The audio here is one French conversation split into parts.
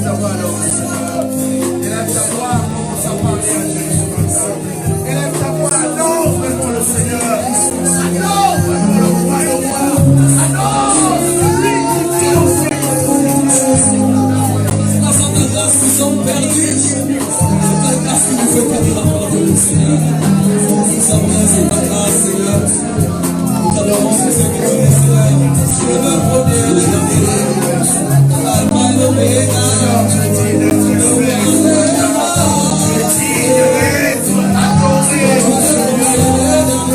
ta voix, adore, Seigneur. Élève ta voix, commence à parler à Jésus maintenant. Élève ta voix, adore vraiment le Seigneur. Adore vraiment le roi, le roi. Adore celui qui vit au ciel. Grâce à ta grâce, nous sommes perdus. C'est ta grâce qui nous fait perdre la parole du Seigneur. Nous sommes c'est ta grâce, Seigneur. Nous t'adorons, c'est ce que tu es, Seigneur. Tu es le premier et le dernier. Alpha et l'Oméga. Tu es digne d'être élevé. Tu es digne d'être adoré.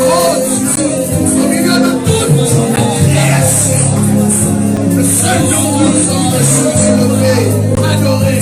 Oh Dieu, au milieu de toute la création, le seul nom de nous est élevé, adoré.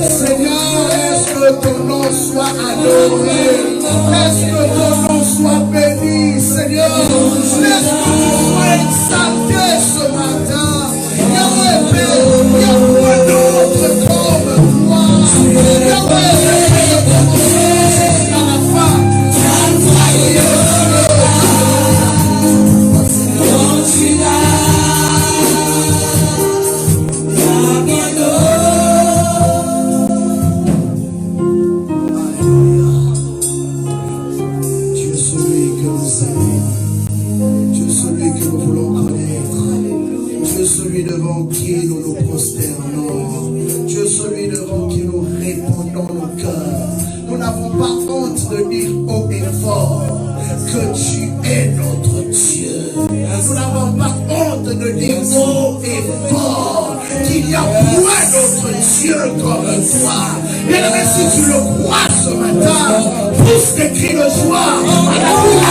Seigneur, est-ce que ton nom soit adoré? très fort que tu es notre Dieu. Nous n'avons pas honte de dire haut et fort qu'il n'y a point d'autre Dieu comme toi. Bien-aimé, si tu le crois ce matin, pousse des cris de joie. Alléluia.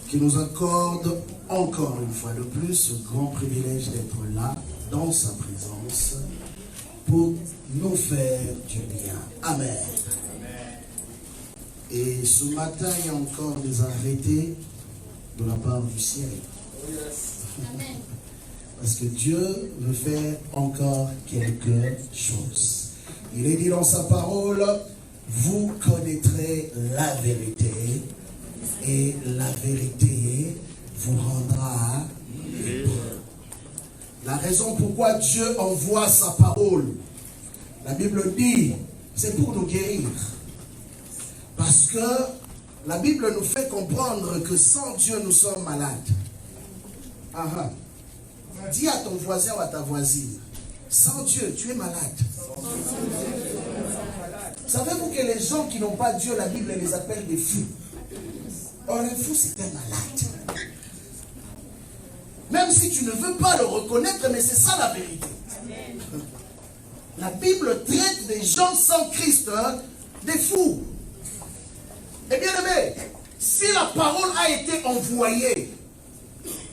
Qui nous accorde encore une fois de plus ce grand privilège d'être là, dans sa présence, pour nous faire du bien. Amen. Et ce matin, il y a encore des arrêtés de la part du ciel. Parce que Dieu veut faire encore quelque chose. Il est dit dans sa parole, vous connaîtrez la vérité. Et la vérité vous rendra libre. La raison pourquoi Dieu envoie sa parole, la Bible dit, c'est pour nous guérir. Parce que la Bible nous fait comprendre que sans Dieu, nous sommes malades. Dis à ton voisin ou à ta voisine, sans Dieu, tu es malade. Savez-vous que les gens qui n'ont pas Dieu, la Bible les appelle des fous. Or, un fou, c'est un malade. Même si tu ne veux pas le reconnaître, mais c'est ça la vérité. La Bible traite des gens sans Christ, des fous. Et bien aimé, si la parole a été envoyée,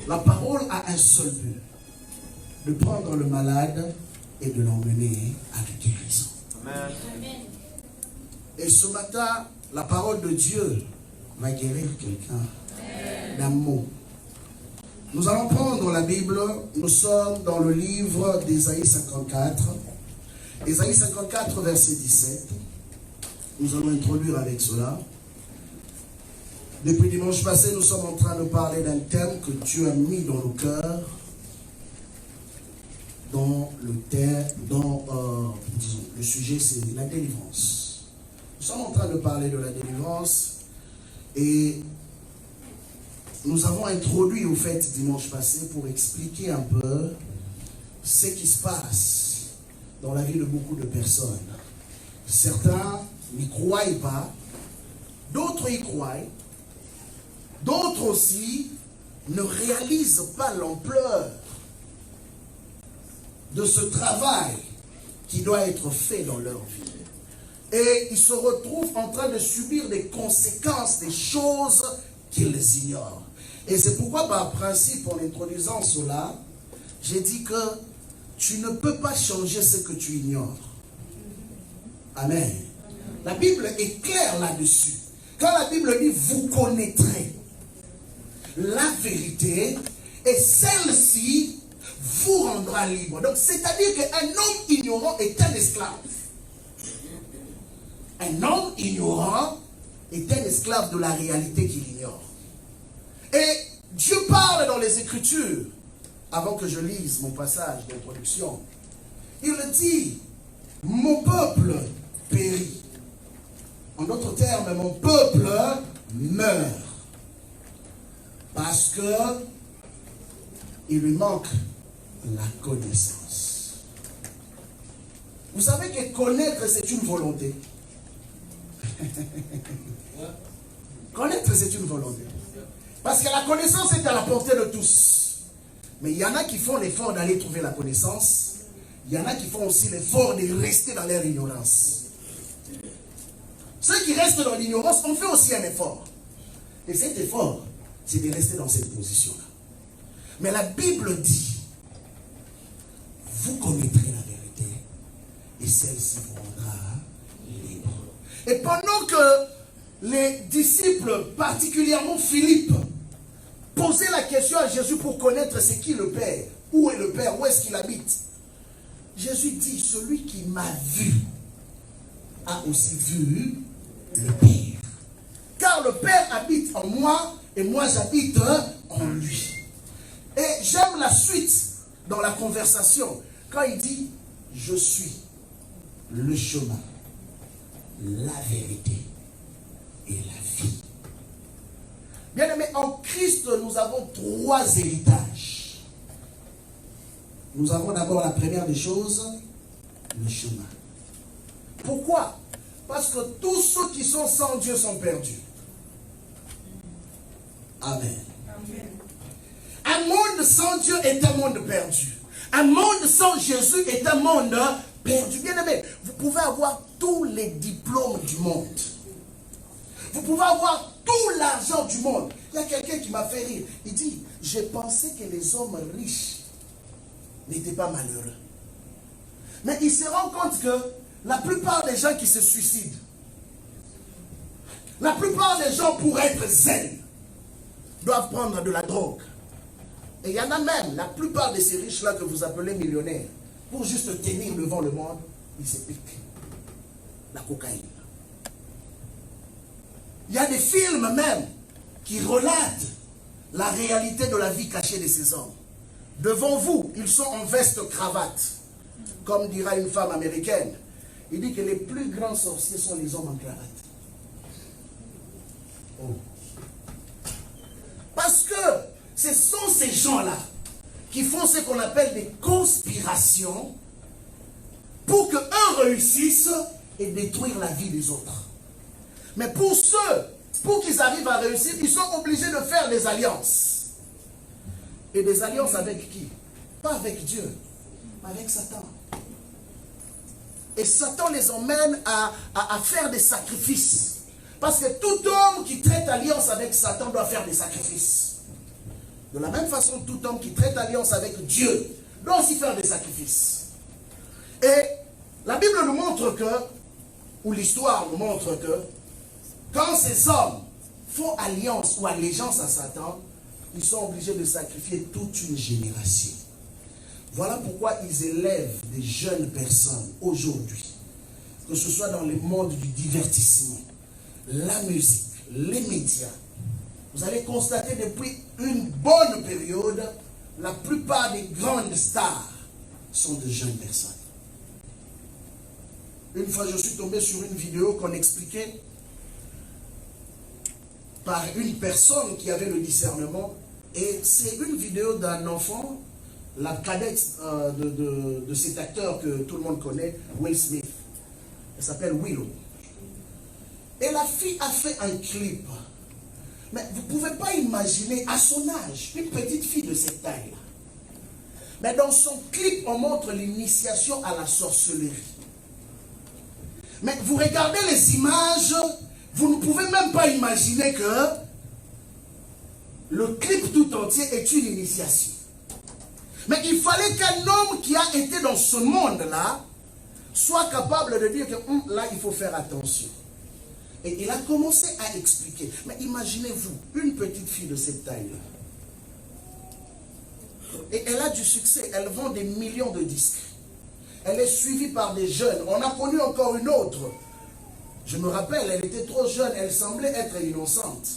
la parole a un seul but. De prendre le malade et de l'emmener à la guérison. Amen. Et ce matin, la parole de Dieu va guérir quelqu'un d'un mot. Nous allons prendre la Bible, nous sommes dans le livre d'Ésaïe 54. Ésaïe 54, verset 17. Nous allons introduire avec cela. Depuis dimanche passé, nous sommes en train de parler d'un thème que Dieu a mis dans nos cœurs, le sujet c'est la délivrance. Nous sommes en train de parler de la délivrance. Et nous avons introduit au fait dimanche passé pour expliquer un peu ce qui se passe dans la vie de beaucoup de personnes. Certains n'y croient pas, d'autres y croient, d'autres aussi ne réalisent pas l'ampleur de ce travail qui doit être fait dans leur vie. Et ils se retrouvent en train de subir des conséquences, des choses qu'ils ignorent. Et c'est pourquoi, par principe, en introduisant cela, j'ai dit que tu ne peux pas changer ce que tu ignores. Amen. La Bible est claire là-dessus. Quand la Bible dit, vous connaîtrez la vérité, et celle-ci vous rendra libre. Donc, c'est-à-dire qu'un homme ignorant est un esclave. Un homme ignorant est un esclave de la réalité qu'il ignore. Et Dieu parle dans les Écritures, avant que je lise mon passage d'introduction. Il dit, mon peuple périt. En d'autres termes, mon peuple meurt. Parce que il lui manque la connaissance. Vous savez que connaître, c'est une volonté. Connaître, c'est une volonté. Parce que la connaissance est à la portée de tous. Mais il y en a qui font l'effort d'aller trouver la connaissance. Il y en a qui font aussi l'effort de rester dans leur ignorance. Ceux qui restent dans l'ignorance ont fait aussi un effort. Et cet effort, c'est de rester dans cette position-là. Mais la Bible dit, vous connaîtrez la vérité et celle-ci vous rendra libre. Et pendant que les disciples, particulièrement Philippe, posaient la question à Jésus pour connaître c'est qui le Père, où est le Père, où est-ce qu'il habite, Jésus dit, celui qui m'a vu a aussi vu le Père. Car le Père habite en moi et moi j'habite en lui. Et j'aime la suite dans la conversation quand il dit, je suis le chemin, la vérité et la vie. Bien aimé, en Christ, nous avons 3 héritages. Nous avons d'abord la première des choses, le chemin. Pourquoi? Parce que tous ceux qui sont sans Dieu sont perdus. Amen. Amen. Un monde sans Dieu est un monde perdu. Un monde sans Jésus est un monde perdu. Bien aimé, vous pouvez avoir tous les diplômes du monde. Vous pouvez avoir tout l'argent du monde. Il y a quelqu'un qui m'a fait rire. Il dit, j'ai pensé que les hommes riches n'étaient pas malheureux. Mais il se rend compte que la plupart des gens qui se suicident, la plupart des gens pour être zen, doivent prendre de la drogue. Et il y en a même, la plupart de ces riches-là que vous appelez millionnaires, pour juste tenir devant le monde, ils se piquent la cocaïne. Il y a des films même qui relatent la réalité de la vie cachée de ces hommes. Devant vous, ils sont en veste cravate. Comme dira une femme américaine, il dit que les plus grands sorciers sont les hommes en cravate. Oh. Parce que ce sont ces gens-là qui font ce qu'on appelle des conspirations pour qu'eux réussissent et détruire la vie des autres. Mais pour ceux, pour qu'ils arrivent à réussir, ils sont obligés de faire des alliances. Et des alliances avec qui? Pas avec Dieu, mais avec Satan. Et Satan les emmène à faire des sacrifices. Parce que tout homme qui traite alliance avec Satan doit faire des sacrifices. De la même façon, tout homme qui traite alliance avec Dieu doit aussi faire des sacrifices. Et la Bible nous montre que, ou l'histoire nous montre que, quand ces hommes font alliance ou allégeance à Satan, ils sont obligés de sacrifier toute une génération. Voilà pourquoi ils élèvent des jeunes personnes aujourd'hui, que ce soit dans le monde du divertissement, la musique, les médias. Vous allez constater depuis une bonne période, la plupart des grandes stars sont de jeunes personnes. Une fois, je suis tombé sur une vidéo qu'on expliquait par une personne qui avait le discernement. Et c'est une vidéo d'un enfant, la cadette de cet acteur que tout le monde connaît, Will Smith. Elle s'appelle Willow. Et la fille a fait un clip. Mais vous ne pouvez pas imaginer, à son âge, une petite fille de cette taille-là. Mais dans son clip, on montre l'initiation à la sorcellerie. Mais vous regardez les images, vous ne pouvez même pas imaginer que le clip tout entier est une initiation. Mais il fallait qu'un homme qui a été dans ce monde-là soit capable de dire que là, il faut faire attention. Et il a commencé à expliquer. Mais imaginez-vous, une petite fille de cette taille-là. Et elle a du succès, elle vend des millions de disques. Elle est suivie par des jeunes. On a connu encore une autre. Je me rappelle, elle était trop jeune, elle semblait être innocente.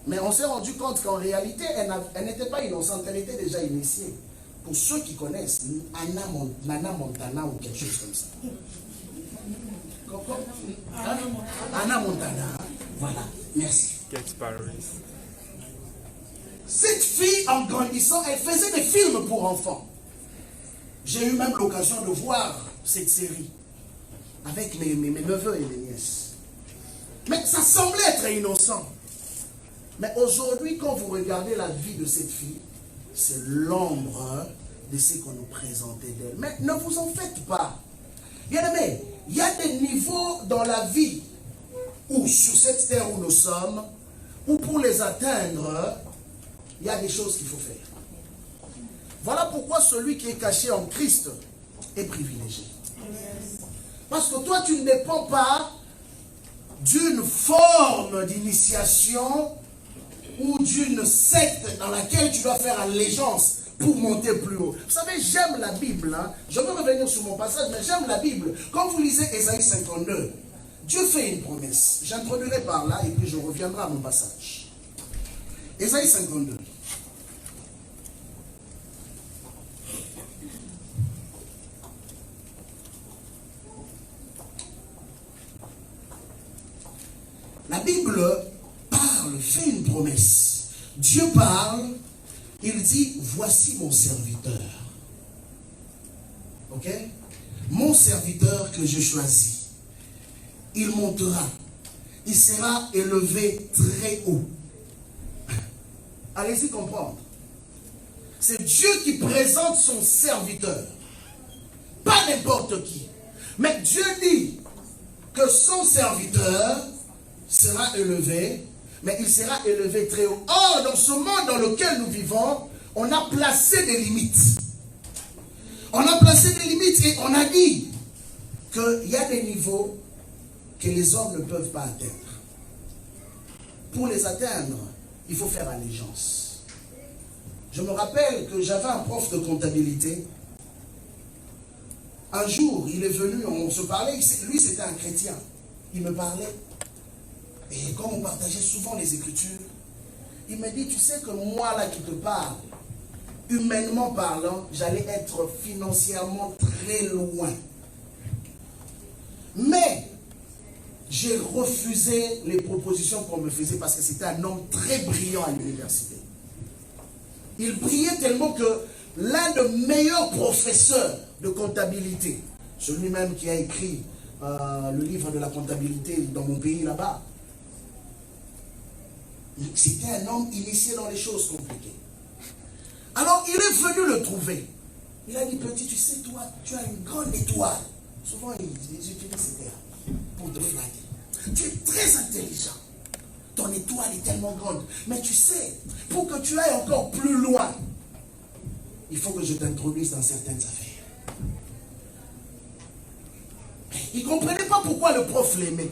Mais on s'est rendu compte qu'en réalité, elle n'était pas innocente, elle était déjà initiée. Pour ceux qui connaissent, Nana Montana ou quelque chose comme ça. Anna Montana, voilà, merci. Cette fille, en grandissant, elle faisait des films pour enfants. J'ai eu même l'occasion de voir cette série avec mes neveux et mes nièces. Mais ça semblait être innocent. Mais aujourd'hui, quand vous regardez la vie de cette fille, c'est l'ombre de ce qu'on nous présentait d'elle. Mais ne vous en faites pas. Bien aimé, il y a des niveaux dans la vie où, sur cette terre où nous sommes, où pour les atteindre, il y a des choses qu'il faut faire. Voilà pourquoi celui qui est caché en Christ est privilégié. Parce que toi, tu ne dépends pas d'une forme d'initiation ou d'une secte dans laquelle tu dois faire allégeance pour monter plus haut. Vous savez, j'aime la Bible. Hein? Je vais revenir sur mon passage, mais j'aime la Bible. Quand vous lisez Ésaïe 52, Dieu fait une promesse. J'introduirai par là et puis je reviendrai à mon passage. Ésaïe 52. La Bible parle, fait une promesse. Dieu parle, il dit, voici mon serviteur. Ok? Mon serviteur que je choisis. Il montera. Il sera élevé très haut. Allez-y comprendre. C'est Dieu qui présente son serviteur. Pas n'importe qui. Mais Dieu dit que son serviteur sera élevé, mais il sera élevé très haut. Or, dans ce monde dans lequel nous vivons, on a placé des limites. On a placé des limites et on a dit qu'il y a des niveaux que les hommes ne peuvent pas atteindre. Pour les atteindre, il faut faire allégeance. Je me rappelle que j'avais un prof de comptabilité. Un jour, il est venu, on se parlait, lui c'était un chrétien. Il me parlait. Et comme on partageait souvent les Écritures, il m'a dit, tu sais que moi là qui te parle, humainement parlant, j'allais être financièrement très loin. Mais, j'ai refusé les propositions qu'on me faisait parce que c'était un homme très brillant à l'université. Il brillait tellement que l'un des meilleurs professeurs de comptabilité, celui-même qui a écrit le livre de la comptabilité dans mon pays là-bas, c'était un homme initié dans les choses compliquées. Alors, il est venu le trouver. Il a dit, petit, tu sais, toi, tu as une grande étoile. Souvent, ils utilisent ces termes pour te flatter. Tu es très intelligent. Ton étoile est tellement grande. Mais tu sais, pour que tu ailles encore plus loin, il faut que je t'introduise dans certaines affaires. Il ne comprenait pas pourquoi le prof l'aimait.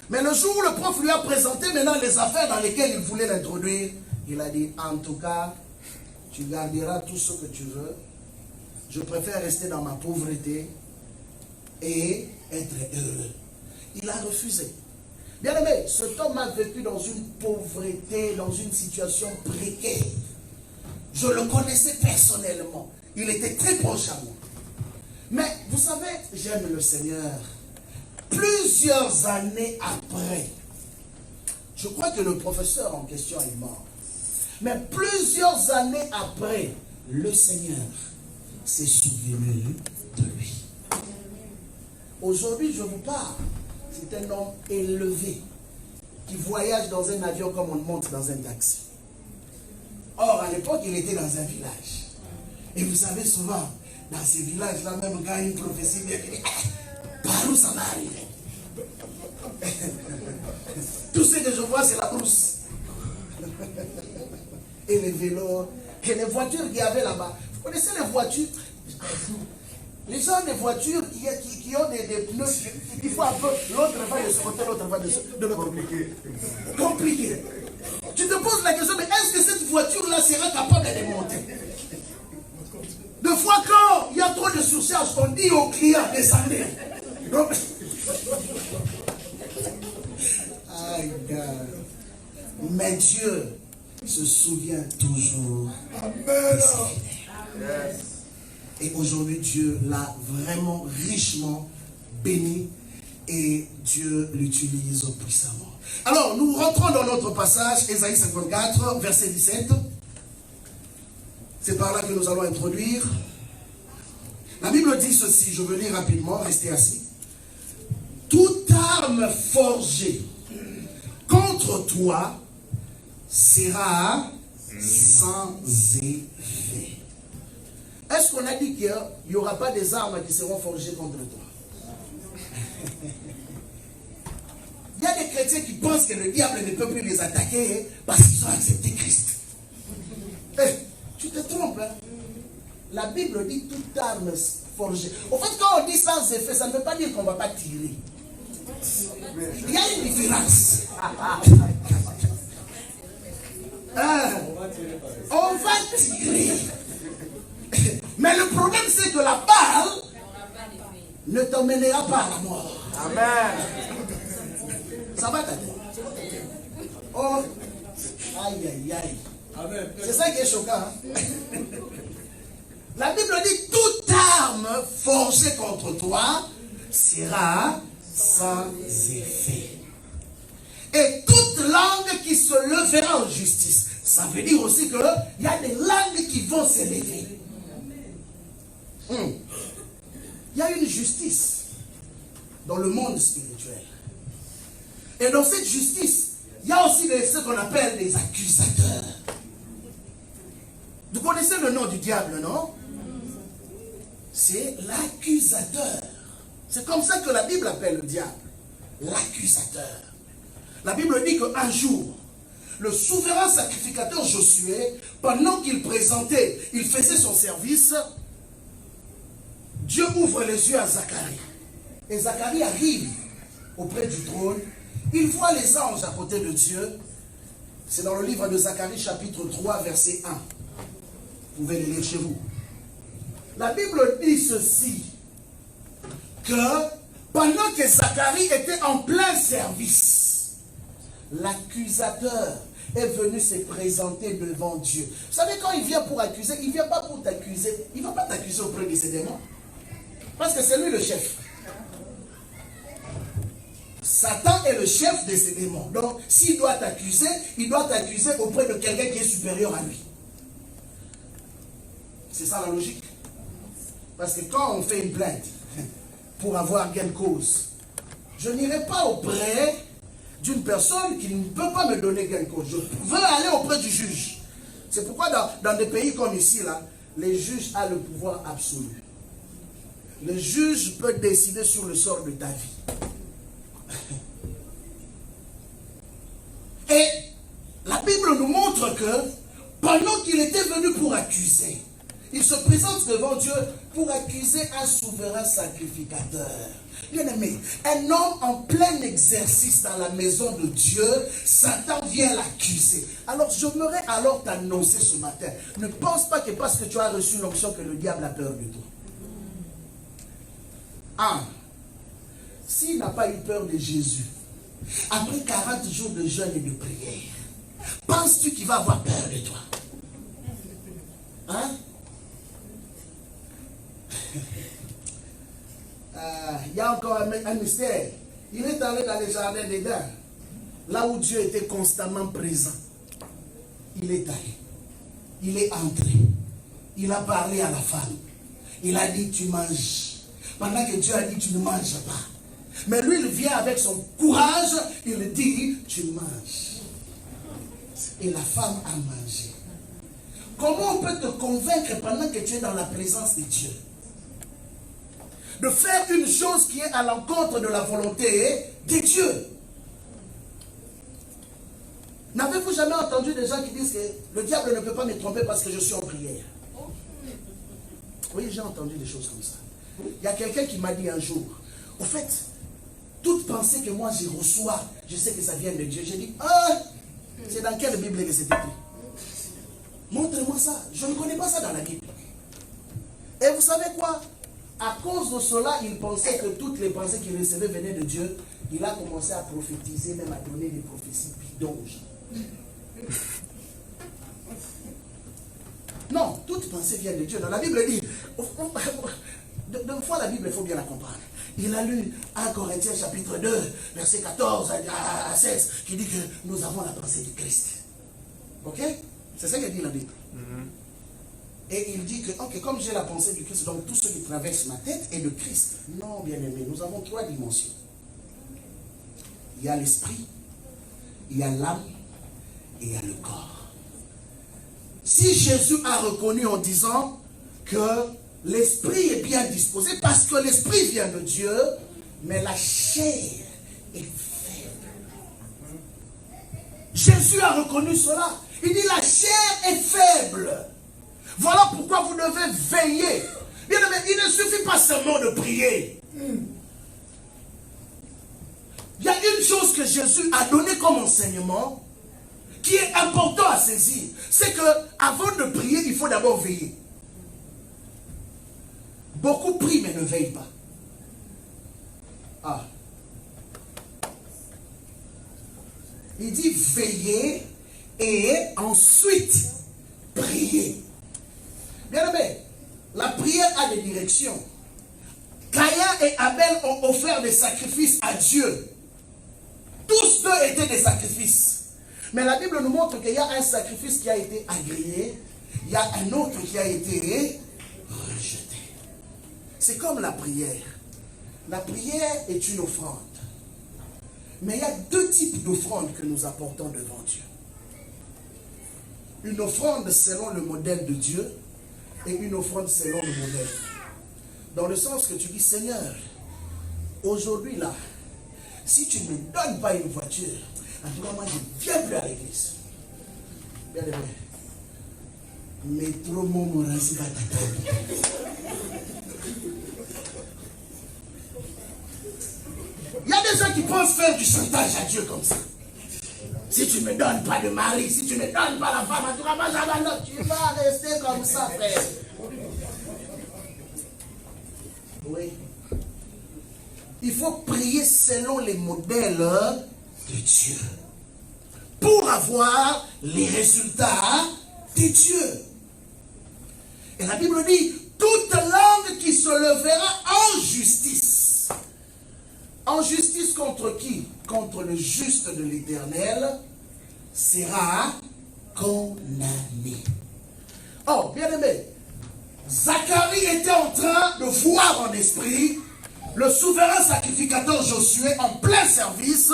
Mais le jour où le prof lui a présenté maintenant les affaires dans lesquelles il voulait l'introduire, il a dit, en tout cas, tu garderas tout ce que tu veux. Je préfère rester dans ma pauvreté et être heureux. Il a refusé. Bien aimé, cet homme a vécu dans une pauvreté, dans une situation précaire. Je le connaissais personnellement. Il était très proche à moi. Mais vous savez, j'aime le Seigneur. Plusieurs années après, je crois que le professeur en question est mort. Mais plusieurs années après, le Seigneur s'est souvenu de lui. Aujourd'hui, je vous parle. C'est un homme élevé qui voyage dans un avion comme on monte dans un taxi. Or, à l'époque, il était dans un village. Et vous savez, souvent, dans ces villages-là, même quand une prophétie vient, il dit, par où ça va arriver? Tout ce que je vois, c'est la brousse. Et les vélos, et les voitures qu'il y avait là-bas. Vous connaissez les voitures? Les gens des voitures qui ont des pneus, il faut un peu, l'autre va de ce côté, l'autre va de l'autre côté. Compliqué. Tu te poses la question, mais est-ce que cette voiture-là sera capable de démonter? Deux fois quand il y a trop de surcharge, on dit aux clients, descendez. Donc, aïe, mais Dieu se souvient toujours. Amen. Et aujourd'hui, Dieu l'a vraiment richement béni et Dieu l'utilise puissamment. Alors, nous rentrons dans notre passage, Ésaïe 54, verset 17. C'est par là que nous allons introduire. La Bible dit ceci, je veux lire rapidement, restez assis. Toute arme forgée contre toi sera sans effet. Est-ce qu'on a dit qu'il n'y aura pas des armes qui seront forgées contre toi? Il y a des chrétiens qui pensent que le diable ne peut plus les attaquer parce qu'ils ont accepté Christ. Tu te trompes. Hein? La Bible dit toute arme forgée. En fait, quand on dit sans effet, ça ne veut pas dire qu'on ne va pas tirer. Il y a une différence. On va tirer. Mais le problème, c'est que la balle ne t'emmènera pas à la mort. Amen. Ça va ta tête? Oh, aïe, aïe, aïe. Amen. C'est ça qui est choquant. Hein? La Bible dit toute arme forgée contre toi sera sans effet. Et toute langue qui se levera en justice. Ça veut dire aussi qu'il y a des langues qui vont s'élever. Il y a une justice dans le monde spirituel. Et dans cette justice, il y a aussi ce qu'on appelle des accusateurs. Vous connaissez le nom du diable, non? C'est l'accusateur. C'est comme ça que la Bible appelle le diable. L'accusateur. La Bible dit qu'un jour, le souverain sacrificateur Josué, pendant qu'il faisait son service, Dieu ouvre les yeux à Zacharie. Et Zacharie arrive auprès du trône. Il voit les anges à côté de Dieu. C'est dans le livre de Zacharie, chapitre 3, verset 1. Vous pouvez le lire chez vous. La Bible dit ceci, que pendant que Zacharie était en plein service, l'accusateur est venu se présenter devant Dieu. Vous savez, quand il vient pour accuser, il ne vient pas pour t'accuser. Il ne va pas t'accuser auprès de ses démons. Parce que c'est lui le chef. Satan est le chef de ses démons. Donc, s'il doit t'accuser, il doit t'accuser auprès de quelqu'un qui est supérieur à lui. C'est ça la logique. Parce que quand on fait une plainte pour avoir gain de cause, je n'irai pas auprès d'une personne qui ne peut pas me donner gain de cause. Je veux aller auprès du juge. C'est pourquoi dans des pays comme ici, là, les juges ont le pouvoir absolu. Le juge peut décider sur le sort de ta vie. Et la Bible nous montre que pendant qu'il était venu pour accuser, il se présente devant Dieu pour accuser un souverain sacrificateur. Bien aimé, un homme en plein exercice dans la maison de Dieu, Satan vient l'accuser. Alors j'aimerais alors t'annoncer ce matin, ne pense pas que parce que tu as reçu l'onction que le diable a peur de toi. S'il n'a pas eu peur de Jésus, après 40 jours de jeûne et de prière, penses-tu qu'il va avoir peur de toi? Hein? Il y a encore un mystère. Il est allé dans les jardins d'Éden, là où Dieu était constamment présent. Il est allé. Il est entré. Il a parlé à la femme. Il a dit, tu manges. Pendant que Dieu a dit, tu ne manges pas. Mais lui, il vient avec son courage, il dit, tu manges. Et la femme a mangé. Comment on peut te convaincre pendant que tu es dans la présence de Dieu de faire une chose qui est à l'encontre de la volonté de Dieu? N'avez-vous jamais entendu des gens qui disent que le diable ne peut pas me tromper parce que je suis en prière? Oui, j'ai entendu des choses comme ça. Il y a quelqu'un qui m'a dit un jour, au fait, toute pensée que moi je reçois, je sais que ça vient de Dieu. J'ai dit, c'est dans quelle Bible que c'est écrit? Montrez-moi ça. Je ne connais pas ça dans la Bible. Et vous savez quoi? À cause de cela, il pensait que toutes les pensées qu'il recevait venaient de Dieu. Il a commencé à prophétiser, même à donner des prophéties bidonges. Non, toute pensée vient de Dieu. Dans la Bible dit, deux fois la Bible, il faut bien la comprendre. Il a lu 1 Corinthiens chapitre 2, verset 14 à 16, qui dit que nous avons la pensée de Christ. Ok? C'est ça qu'a dit la Bible. Et il dit que, ok, comme j'ai la pensée du Christ, donc tout ce qui traverse ma tête est le Christ. Non, bien-aimé, nous avons 3 dimensions. Il y a l'esprit, il y a l'âme et il y a le corps. Si Jésus a reconnu en disant que l'esprit est bien disposé, parce que l'esprit vient de Dieu, mais la chair est faible. Jésus a reconnu cela. Il dit la chair est faible. Voilà pourquoi vous devez veiller. Bien aimé, il ne suffit pas seulement de prier. Il y a une chose que Jésus a donnée comme enseignement qui est important à saisir. C'est que avant de prier, il faut d'abord veiller. Beaucoup prient mais ne veillent pas. Ah. Il dit veiller et ensuite prier. Bien aimé, la prière a des directions. Caïn et Abel ont offert des sacrifices à Dieu. Tous deux étaient des sacrifices. Mais la Bible nous montre qu'il y a un sacrifice qui a été agréé, il y a un autre qui a été rejeté. C'est comme la prière. La prière est une offrande. Mais il y a 2 types d'offrandes que nous apportons devant Dieu. Une offrande selon le modèle de Dieu et une offrande selon le modèle. Dans le sens que tu dis, Seigneur, aujourd'hui là, si tu ne me donnes pas une voiture, en tout cas moi je ne viens plus à l'église. Bien aimé. Mais trop mon racine va t'attendre. Il y a des gens qui pensent faire du chantage à Dieu comme ça. Si tu ne me donnes pas de mari, si tu ne me donnes pas la femme, en tout cas moi j'abandonne. Tu vas rester comme ça, frère. Oui. Il faut prier selon les modèles de Dieu pour avoir les résultats de Dieu. Et la Bible dit, toute langue qui se levera en justice. En justice contre qui? Contre le juste de l'Éternel sera condamné. Oh, bien aimé, Zacharie était en train de voir en esprit le souverain sacrificateur Josué en plein service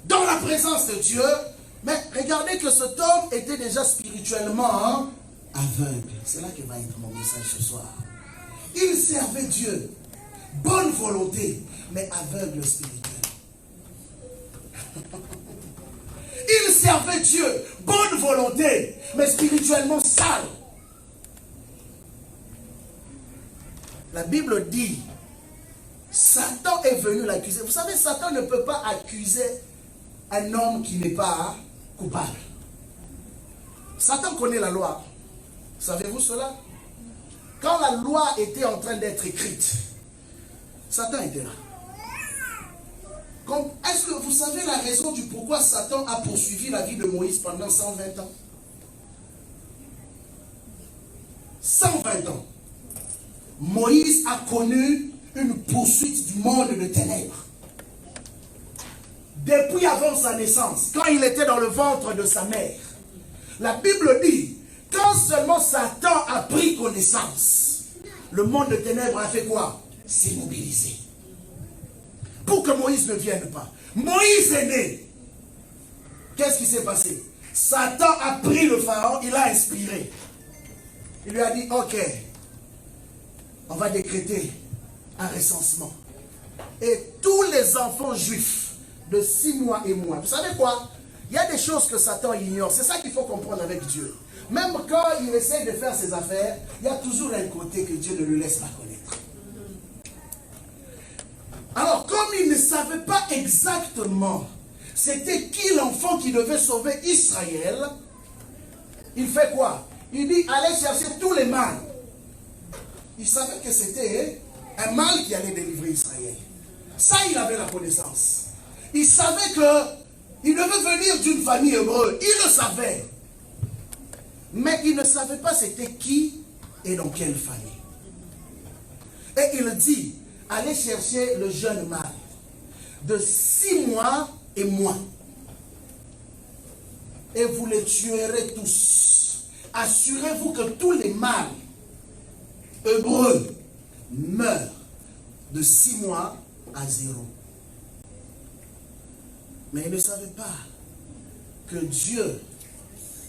dans la présence de Dieu. Mais regardez que cet homme était déjà spirituellement aveugle. C'est là que va être mon message ce soir. Il servait Dieu, bonne volonté, mais aveugle spirituel. Il servait Dieu, bonne volonté, mais spirituellement sale. La Bible dit, Satan est venu l'accuser. Vous savez, Satan ne peut pas accuser un homme qui n'est pas coupable. Satan connaît la loi. Savez-vous cela? Quand la loi était en train d'être écrite, Satan était là. Est-ce que vous savez la raison du pourquoi Satan a poursuivi la vie de Moïse pendant 120 ans? 120 ans. Moïse a connu une poursuite du monde de ténèbres. Depuis avant sa naissance, quand il était dans le ventre de sa mère, la Bible dit, quand seulement Satan a pris connaissance, le monde de ténèbres a fait quoi? S'est mobilisé. Pour que Moïse ne vienne pas. Moïse est né. Qu'est-ce qui s'est passé? Satan a pris le pharaon, il a inspiré. Il lui a dit, ok, on va décréter un recensement. Et tous les enfants juifs de 6 mois et moins. Vous savez quoi? Il y a des choses que Satan ignore. C'est ça qu'il faut comprendre avec Dieu. Même quand il essaie de faire ses affaires, il y a toujours un côté que Dieu ne le laisse pas connaître. Alors, comme il ne savait pas exactement c'était qui l'enfant qui devait sauver Israël, il fait quoi? Il dit, allez chercher tous les mâles. Il savait que c'était un mâle qui allait délivrer Israël. Ça, il avait la connaissance. Il savait qu'il devait venir d'une famille heureuse. Il le savait. Mais il ne savait pas c'était qui et dans quelle famille. Et il dit, allez chercher le jeune mâle de 6 mois et moins. Et vous les tuerez tous assurez-vous que tous les mâles hébreux meurent de 6 mois à 0. Mais ils ne savaient pas que Dieu,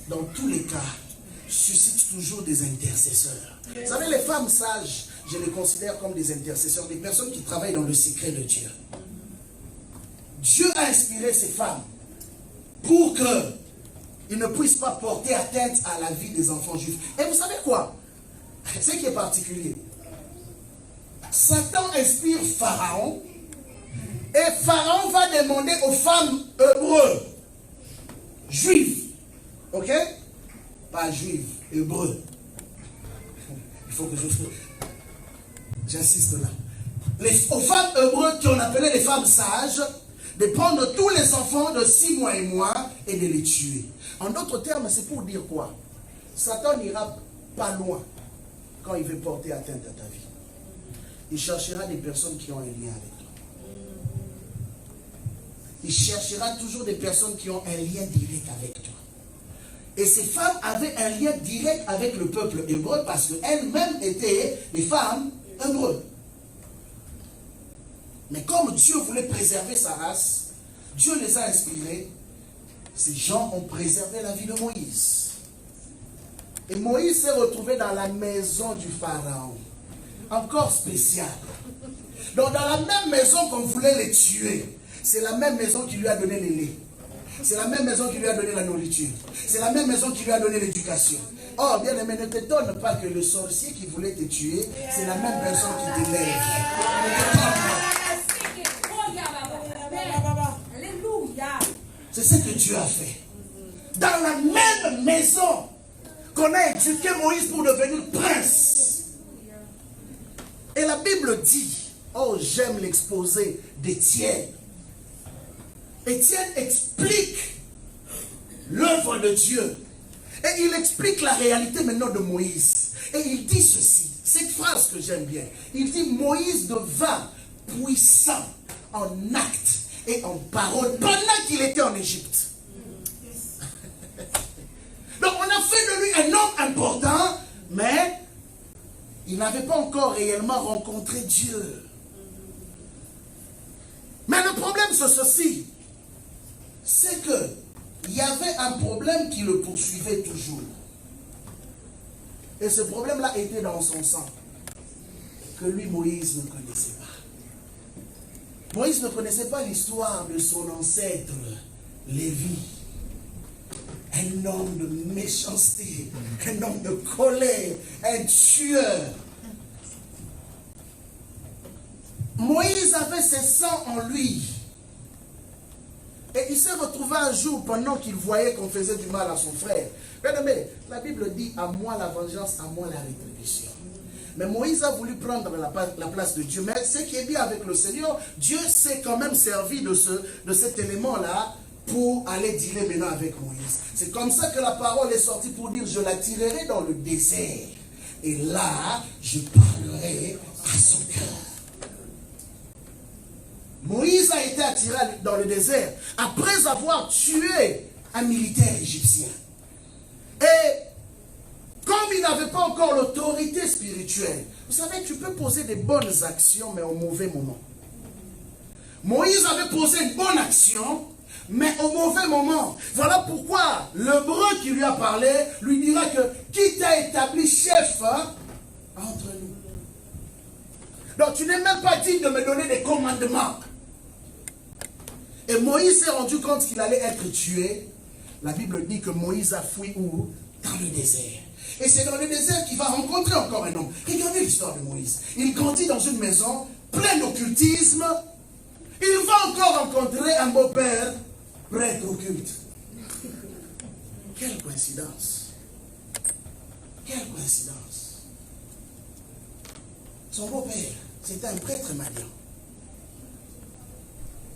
dans tous les cas, suscite toujours des intercesseurs. Vous savez, les femmes sages, je les considère comme des intercesseurs, des personnes qui travaillent dans le secret de Dieu. Dieu a inspiré ces femmes pour qu'ils ne puissent pas porter atteinte à la vie des enfants juifs. Et vous savez quoi? Ce qui est particulier. Satan inspire Pharaon, et Pharaon va demander aux femmes hébreux, juives, ok? Pas juives, hébreux. Il faut que j'insiste là. Aux femmes hébreux qu'on appelait les femmes sages, de prendre tous les enfants de 6 mois et moins et de les tuer. En d'autres termes, c'est pour dire quoi? Satan n'ira pas loin quand il veut porter atteinte à ta vie. Il cherchera des personnes qui ont un lien avec toi. Il cherchera toujours des personnes qui ont un lien direct avec toi. Et ces femmes avaient un lien direct avec le peuple hébreu parce qu'elles-mêmes étaient des femmes hébreues. Mais comme Dieu voulait préserver sa race, Dieu les a inspirés. Ces gens ont préservé la vie de Moïse. Et Moïse s'est retrouvé dans la maison du Pharaon. Encore spécial. Donc dans la même maison qu'on voulait les tuer, c'est la même maison qui lui a donné les laits. C'est la même maison qui lui a donné la nourriture. C'est la même maison qui lui a donné l'éducation. Oh, bien aimé, ne t'étonne pas que le sorcier qui voulait te tuer, c'est la même personne qui t'élève. C'est ce que Dieu a fait. Dans la même maison qu'on a éduqué Moïse pour devenir prince. Et la Bible dit, oh j'aime l'exposé d'Étienne. Étienne explique l'œuvre de Dieu. Et il explique la réalité maintenant de Moïse. Et il dit ceci, cette phrase que j'aime bien. Il dit, Moïse devint puissant en actes et en paroles pendant qu'il était en Égypte. Donc on a fait de lui un homme important, mais il n'avait pas encore réellement rencontré Dieu. Mais le problème c'est ceci, c'est que il y avait un problème qui le poursuivait toujours. Et ce problème-là était dans son sang, que lui, Moïse, ne connaissait pas. Moïse ne connaissait pas l'histoire de son ancêtre, Lévi. Un homme de méchanceté, un homme de colère, un tueur. Moïse avait ses sangs en lui. Et il s'est retrouvé un jour pendant qu'il voyait qu'on faisait du mal à son frère. Mais la Bible dit, à moi la vengeance, à moi la rétribution. Mais Moïse a voulu prendre la place de Dieu. Mais ce qui est bien avec le Seigneur, Dieu s'est quand même servi de cet élément-là pour aller dealer maintenant avec Moïse. C'est comme ça que la parole est sortie pour dire, je l'attirerai dans le désert. Et là, je parlerai à son cœur. Moïse a été attiré dans le désert après avoir tué un militaire égyptien. Et comme il n'avait pas encore l'autorité spirituelle, vous savez, tu peux poser des bonnes actions, mais au mauvais moment. Moïse avait posé une bonne action, mais au mauvais moment. Voilà pourquoi l'hébreu qui lui a parlé lui dira que qui t'a établi chef entre nous. Donc tu n'es même pas digne de me donner des commandements. Et Moïse s'est rendu compte qu'il allait être tué. La Bible dit que Moïse a fui où? Dans le désert. Et c'est dans le désert qu'il va rencontrer encore un homme. Regardez l'histoire de Moïse. Il grandit dans une maison pleine d'occultisme. Il va encore rencontrer un beau-père prêtre occulte. Quelle coïncidence. Quelle coïncidence. Son beau-père, c'était un prêtre malien.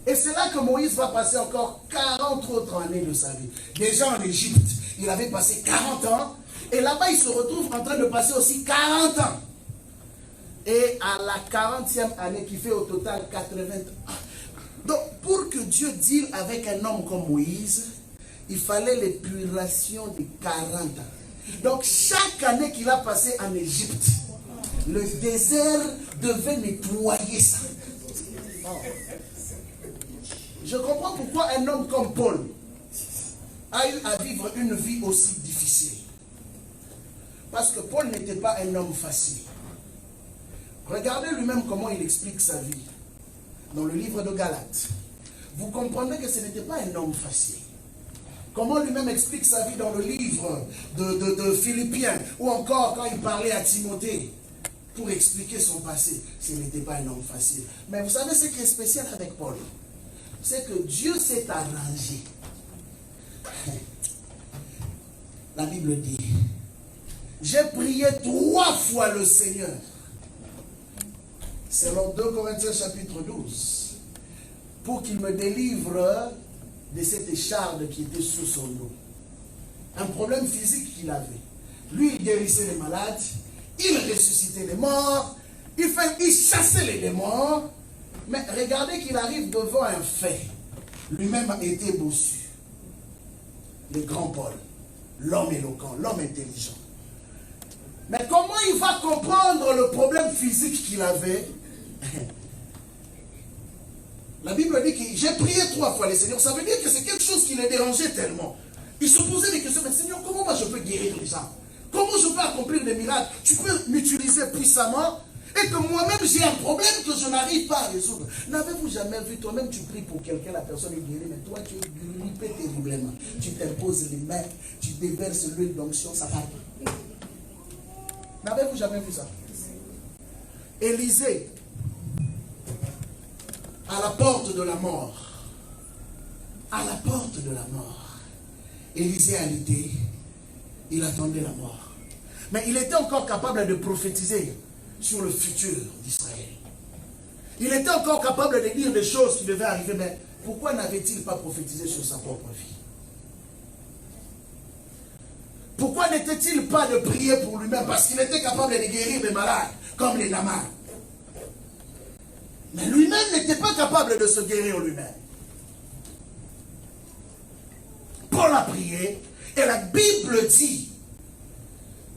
Et c'est là que Moïse va passer encore 40 autres années de sa vie. Déjà en Égypte, il avait passé 40 ans. Et là-bas, il se retrouve en train de passer aussi 40 ans. Et à la 40e année, qui fait au total 80 ans. Donc, pour que Dieu deal avec un homme comme Moïse, il fallait l'épuration de 40 ans. Donc chaque année qu'il a passé en Égypte, le désert devait nettoyer ça. Je comprends pourquoi un homme comme Paul a eu à vivre une vie aussi difficile. Parce que Paul n'était pas un homme facile. Regardez lui-même comment il explique sa vie dans le livre de Galates. Vous comprenez que ce n'était pas un homme facile. Comment lui-même explique sa vie dans le livre de Philippiens, ou encore quand il parlait à Timothée, pour expliquer son passé. Ce n'était pas un homme facile. Mais vous savez ce qui est spécial avec Paul? C'est que Dieu s'est arrangé. La Bible dit, j'ai prié 3 fois le Seigneur. Selon 2 Corinthiens chapitre 12. Pour qu'il me délivre de cette écharde qui était sous son dos. Un problème physique qu'il avait. Lui, il guérissait les malades, il ressuscitait les morts, il chassait les démons. Mais regardez qu'il arrive devant un fait. Lui-même a été bossu. Le grand Paul, l'homme éloquent, l'homme intelligent. Mais comment il va comprendre le problème physique qu'il avait? La Bible dit que j'ai prié 3 fois le Seigneur. Ça veut dire que c'est quelque chose qui le dérangeait tellement. Il se posait des questions. Mais Seigneur, comment moi je peux guérir les gens? Comment je peux accomplir des miracles? Tu peux m'utiliser puissamment? Et que moi-même j'ai un problème que je n'arrive pas à résoudre. N'avez-vous jamais vu, toi-même tu pries pour quelqu'un, la personne est guérie, mais toi tu es grippé terriblement. Tu t'imposes les mains, tu déverses l'huile d'onction, ça part. N'avez-vous jamais vu ça? Élisée, à la porte de la mort. À la porte de la mort. Élisée a lutté. Il attendait la mort. Mais il était encore capable de prophétiser sur le futur d'Israël. Il était encore capable de dire des choses qui devaient arriver. Mais pourquoi n'avait-il pas prophétisé sur sa propre vie? Pourquoi n'était-il pas de prier pour lui-même? Parce qu'il était capable de guérir des malades, comme les Naaman. Mais lui-même n'était pas capable de se guérir lui-même. Paul a prié, et la Bible dit,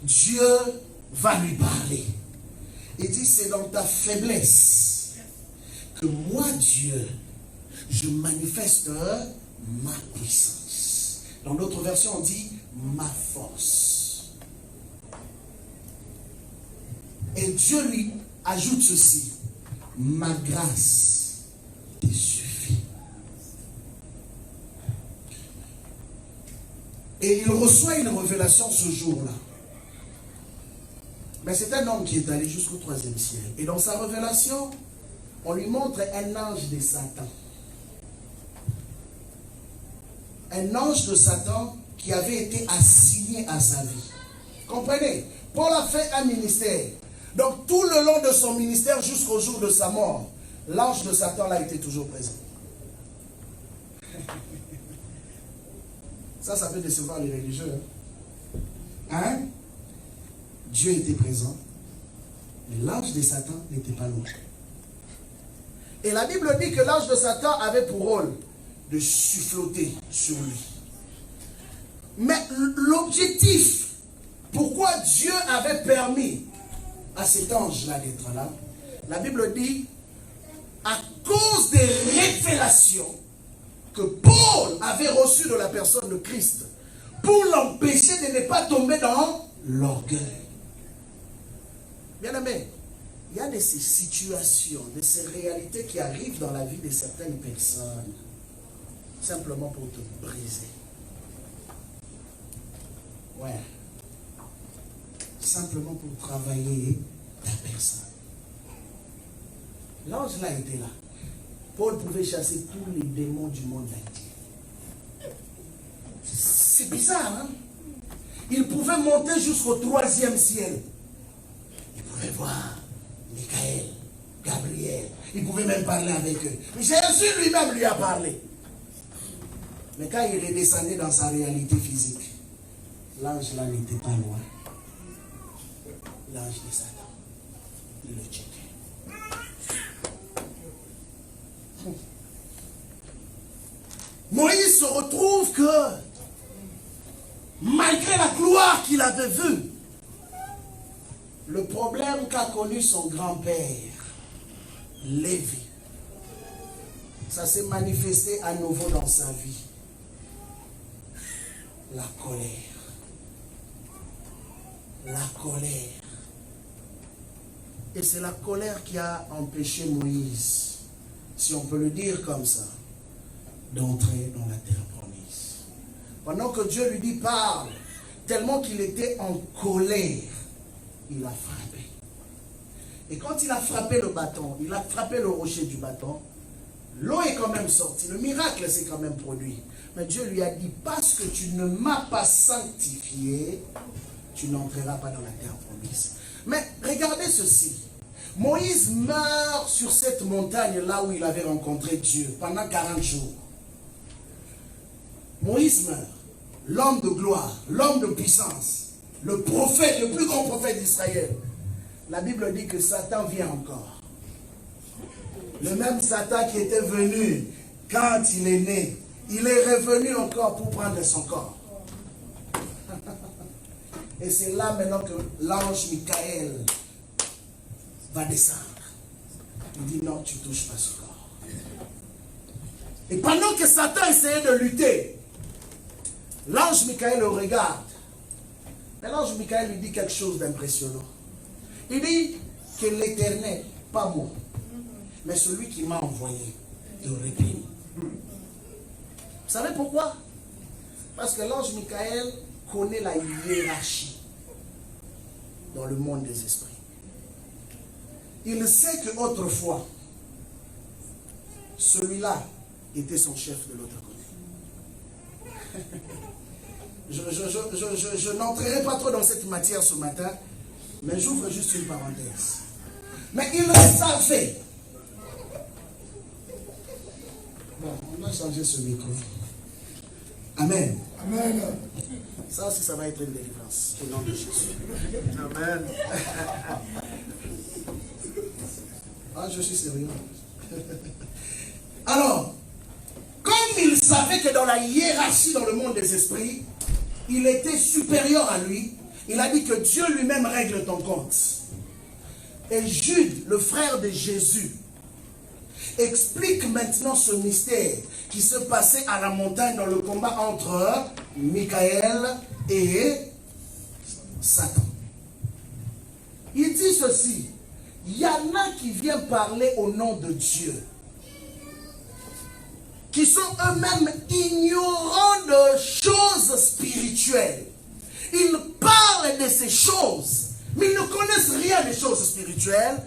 Dieu va lui parler. Il dit, c'est dans ta faiblesse que moi, Dieu, je manifeste ma puissance. Dans d'autres versions, on dit ma force. Et Dieu lui ajoute ceci. Ma grâce te suffit. Et il reçoit une révélation ce jour-là. Mais c'est un homme qui est allé jusqu'au 3e ciel. Et dans sa révélation, on lui montre un ange de Satan. Un ange de Satan qui avait été assigné à sa vie. Comprenez? Paul a fait un ministère. Donc tout le long de son ministère jusqu'au jour de sa mort, l'ange de Satan là était toujours présent. Ça peut décevoir les religieux. Hein? Dieu était présent, mais l'ange de Satan n'était pas loin. Et la Bible dit que l'ange de Satan avait pour rôle de suffloter sur lui. Mais l'objectif, pourquoi Dieu avait permis à cet ange-là d'être là, la Bible dit, à cause des révélations que Paul avait reçues de la personne de Christ, pour l'empêcher de ne pas tomber dans l'orgueil. Bien aimé, il y a de ces situations, de ces réalités qui arrivent dans la vie de certaines personnes, simplement pour te briser. Ouais. Simplement pour travailler ta personne. L'ange là était là. Paul pouvait chasser tous les démons du monde entier. C'est bizarre, hein? Il pouvait monter jusqu'au 3e ciel. Il pouvait voir Michael, Gabriel. Il pouvait même parler avec eux. Mais Jésus lui-même lui a parlé. Mais quand il est descendu dans sa réalité physique, l'ange là n'était pas loin. L'ange de Satan, il le checkait. Moïse se retrouve que, malgré la gloire gloire qu'il avait vue. Le problème qu'a connu son grand-père, Lévi, ça s'est manifesté à nouveau dans sa vie. La colère. La colère. Et c'est la colère qui a empêché Moïse, si on peut le dire comme ça, d'entrer dans la terre promise. Pendant que Dieu lui dit parle, tellement qu'il était en colère, il a frappé. Et quand il a frappé le bâton, il a frappé le rocher du bâton, l'eau est quand même sortie, le miracle s'est quand même produit. Mais Dieu lui a dit, parce que tu ne m'as pas sanctifié, tu n'entreras pas dans la terre promise. Mais regardez ceci. Moïse meurt sur cette montagne là où il avait rencontré Dieu pendant 40 jours. Moïse meurt. L'homme de gloire, l'homme de puissance, le prophète, le plus grand prophète d'Israël. La Bible dit que Satan vient encore. Le même Satan qui était venu quand il est né, il est revenu encore pour prendre son corps. Et c'est là maintenant que l'ange Michael va descendre. Il dit non, tu ne touches pas ce corps. Et pendant que Satan essayait de lutter, l'ange Michael le regarde. Mais l'ange Michael lui dit quelque chose d'impressionnant. Il dit que l'Éternel, pas moi, mais celui qui m'a envoyé, te réprime. Vous savez pourquoi? Parce que l'ange Michael connaît la hiérarchie dans le monde des esprits. Il sait qu'autrefois, celui-là était son chef de l'autre côté. Je n'entrerai pas trop dans cette matière ce matin, mais j'ouvre juste une parenthèse. Mais il le savait. Bon, on a changé ce micro. Amen. Amen. Ça aussi, ça va être une délivrance. Au nom de Jésus. Amen. Ah, je suis sérieux. Alors, comme il savait que dans la hiérarchie dans le monde des esprits, il était supérieur à lui, il a dit que Dieu lui-même règle ton compte. Et Jude, le frère de Jésus, explique maintenant ce mystère qui se passait à la montagne dans le combat entre Michael et Satan. Il dit ceci: il y en a qui viennent parler au nom de Dieu, qui sont eux-mêmes ignorants de choses spirituelles. Ils parlent de ces choses, mais ils ne connaissent rien des choses spirituelles.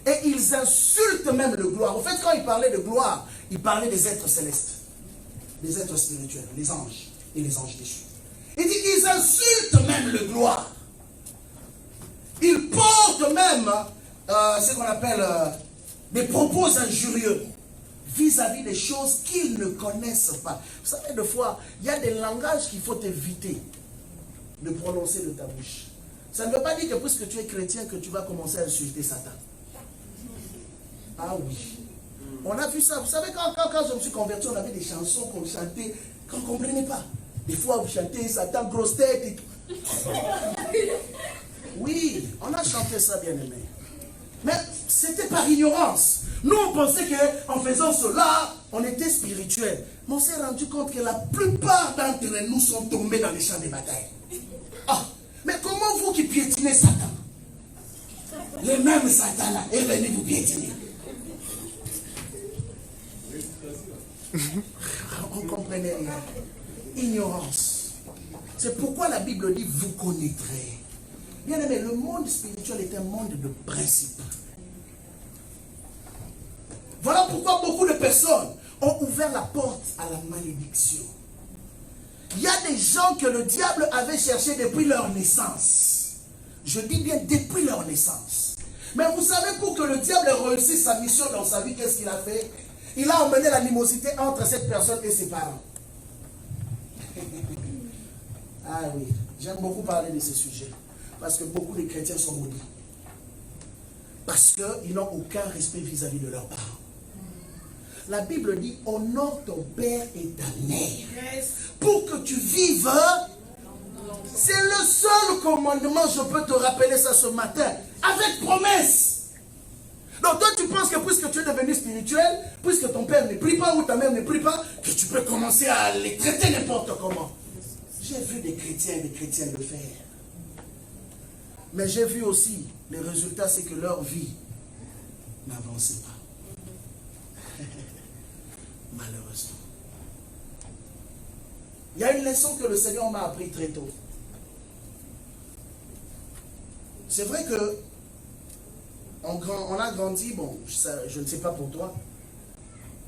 Et ils insultent même le gloire. En fait, quand il parlait de gloire, il parlait des êtres célestes, des êtres spirituels, les anges et les anges déchus. Il dit qu'ils insultent même le gloire. Ils portent même ce qu'on appelle des propos injurieux vis-à-vis des choses qu'ils ne connaissent pas. Vous savez, des fois, il y a des langages qu'il faut éviter de prononcer de ta bouche. Ça ne veut pas dire que puisque tu es chrétien que tu vas commencer à insulter Satan. Ah oui. On a vu ça. Vous savez, quand je me suis converti, on avait des chansons qu'on chantait, qu'on ne comprenait pas. Des fois, vous chantez Satan, grosse tête et tout. Oui, on a chanté ça, bien aimé. Mais c'était par ignorance. Nous, on pensait qu'en faisant cela, on était spirituel. Mais on s'est rendu compte que la plupart d'entre nous sont tombés dans les champs de bataille. Ah, mais comment vous qui piétinez Satan, le même Satan là est venu vous piétiner? On ne comprenait rien. Ignorance. C'est pourquoi la Bible dit vous connaîtrez. Bien aimé, le monde spirituel est un monde de principes. Voilà pourquoi beaucoup de personnes ont ouvert la porte à la malédiction. Il y a des gens que le diable avait cherché depuis leur naissance. Je dis bien depuis leur naissance. Mais vous savez, pour que le diable réussisse sa mission dans sa vie, qu'est-ce qu'il a fait? Il a emmené l'animosité entre cette personne et ses parents. Ah oui, j'aime beaucoup parler de ce sujet. Parce que beaucoup de chrétiens sont maudits. Parce qu'ils n'ont aucun respect vis-à-vis de leurs parents. La Bible dit, honore ton père et ta mère. Pour que tu vives C'est le seul commandement, je peux te rappeler ça ce matin, avec promesse. Donc toi tu penses que puisque tu es devenu spirituel, puisque ton père ne prie pas ou ta mère ne prie pas, que tu peux commencer à les traiter n'importe comment. J'ai vu des chrétiens et des chrétiennes le faire. Mais j'ai vu aussi, les résultats, c'est que leur vie n'avançait pas. Malheureusement. Il y a une leçon que le Seigneur m'a appris très tôt. C'est vrai que on a grandi, bon, je ne sais pas pour toi,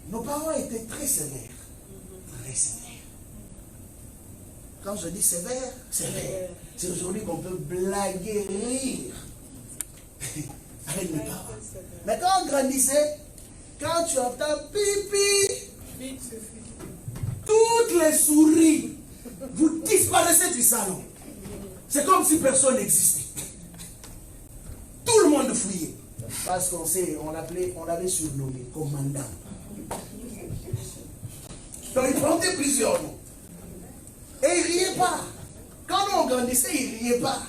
nos parents étaient très sévères. Très sévères. Quand je dis sévère, sévère. C'est aujourd'hui qu'on peut blaguer, rire avec mes parents. Mais quand on grandissait, quand tu entends pipi, toutes les souris, vous disparaissez du salon. C'est comme si personne n'existait. Tout le monde fouillait. Parce qu'on sait, on l'avait surnommé commandant. Donc il prenait plusieurs noms. Et il ne riait pas. Quand on grandissait, il ne riait pas.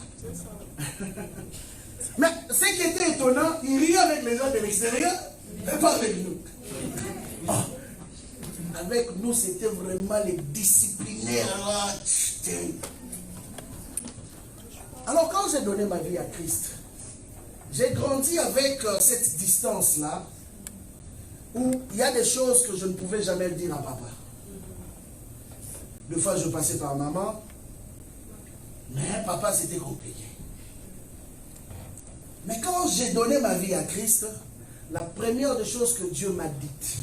Mais ce qui était étonnant, il riait avec les gens de l'extérieur, mais pas avec nous. Oh. Avec nous, c'était vraiment les disciplinaires là. Alors quand j'ai donné ma vie à Christ, j'ai grandi avec cette distance-là, où il y a des choses que je ne pouvais jamais dire à papa. Deux fois, je passais par maman, mais papa, c'était compliqué. Mais quand j'ai donné ma vie à Christ, la première des choses que Dieu m'a dites,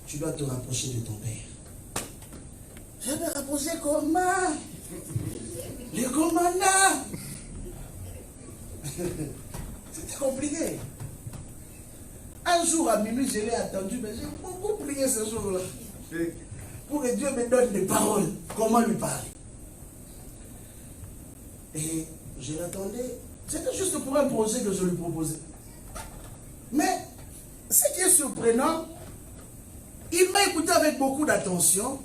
tu dois te rapprocher de ton père. Je me rapprocher comment? Le commandant. C'était compliqué. Un jour à minuit, je l'ai attendu, mais j'ai beaucoup prié ce jour-là. Pour que Dieu me donne des paroles. Comment lui parler? Et je l'attendais. C'était juste pour un projet que je lui proposais. Mais, ce qui est surprenant, il m'a écouté avec beaucoup d'attention.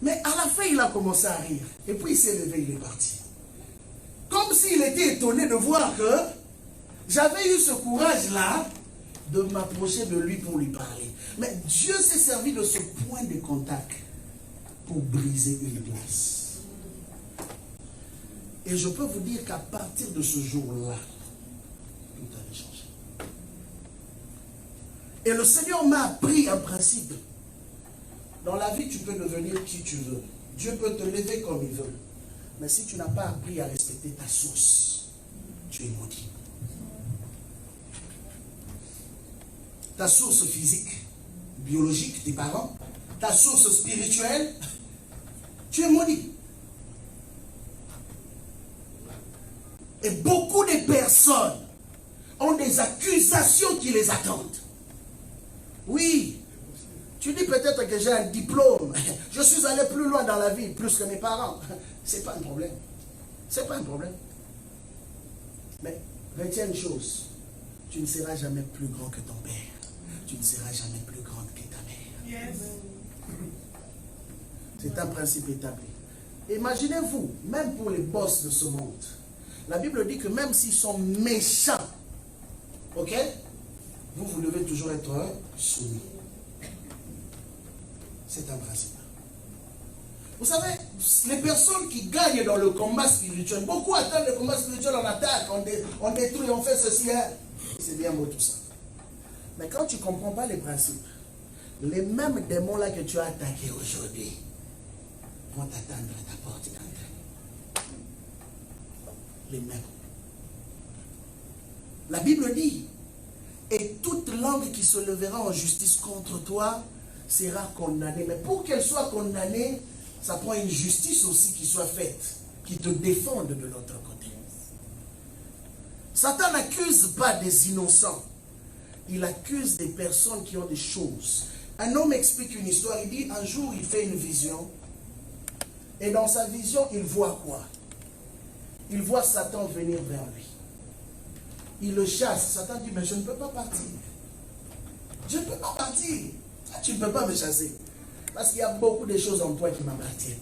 Mais à la fin, il a commencé à rire. Et puis il s'est levé, il est parti. Comme s'il était étonné de voir que j'avais eu ce courage-là de m'approcher de lui pour lui parler. Mais Dieu s'est servi de ce point de contact pour briser une glace. Et je peux vous dire qu'à partir de ce jour-là, tout avait changé. Et le Seigneur m'a appris un principe. Dans la vie, tu peux devenir qui tu veux. Dieu peut te lever comme il veut. Mais si tu n'as pas appris à respecter ta source, tu es maudit. Ta source physique, biologique, tes parents, ta source spirituelle, tu es maudit. Et beaucoup de personnes ont des accusations qui les attendent. Oui, tu dis peut-être que j'ai un diplôme, je suis allé plus loin dans la vie, plus que mes parents. C'est pas un problème. C'est pas un problème. Mais retiens une chose, tu ne seras jamais plus grand que ton père. Tu ne seras jamais plus grande que ta mère. Yes. C'est un principe établi. Imaginez-vous, même pour les boss de ce monde, la Bible dit que même s'ils sont méchants, ok, vous devez toujours être soumis. C'est un principe. Vous savez, les personnes qui gagnent dans le combat spirituel, beaucoup attendent le combat spirituel, on attaque, on détruit, on fait ceci. Hein. C'est bien beau tout ça. Mais quand tu ne comprends pas les principes, les mêmes démons-là que tu as attaqués aujourd'hui vont t'attendre à ta porte d'entrée. Les mêmes. La Bible dit, et toute langue qui se lèvera en justice contre toi sera condamnée. Mais pour qu'elle soit condamnée, ça prend une justice aussi qui soit faite, qui te défende de l'autre côté. Satan n'accuse pas des innocents. Il accuse des personnes qui ont des choses. Un homme explique une histoire, il dit, un jour il fait une vision, et dans sa vision, il voit quoi? Il voit Satan venir vers lui. Il le chasse. Satan dit, mais je ne peux pas partir. Je ne peux pas partir. Tu ne peux pas me chasser. Parce qu'il y a beaucoup de choses en toi qui m'appartiennent.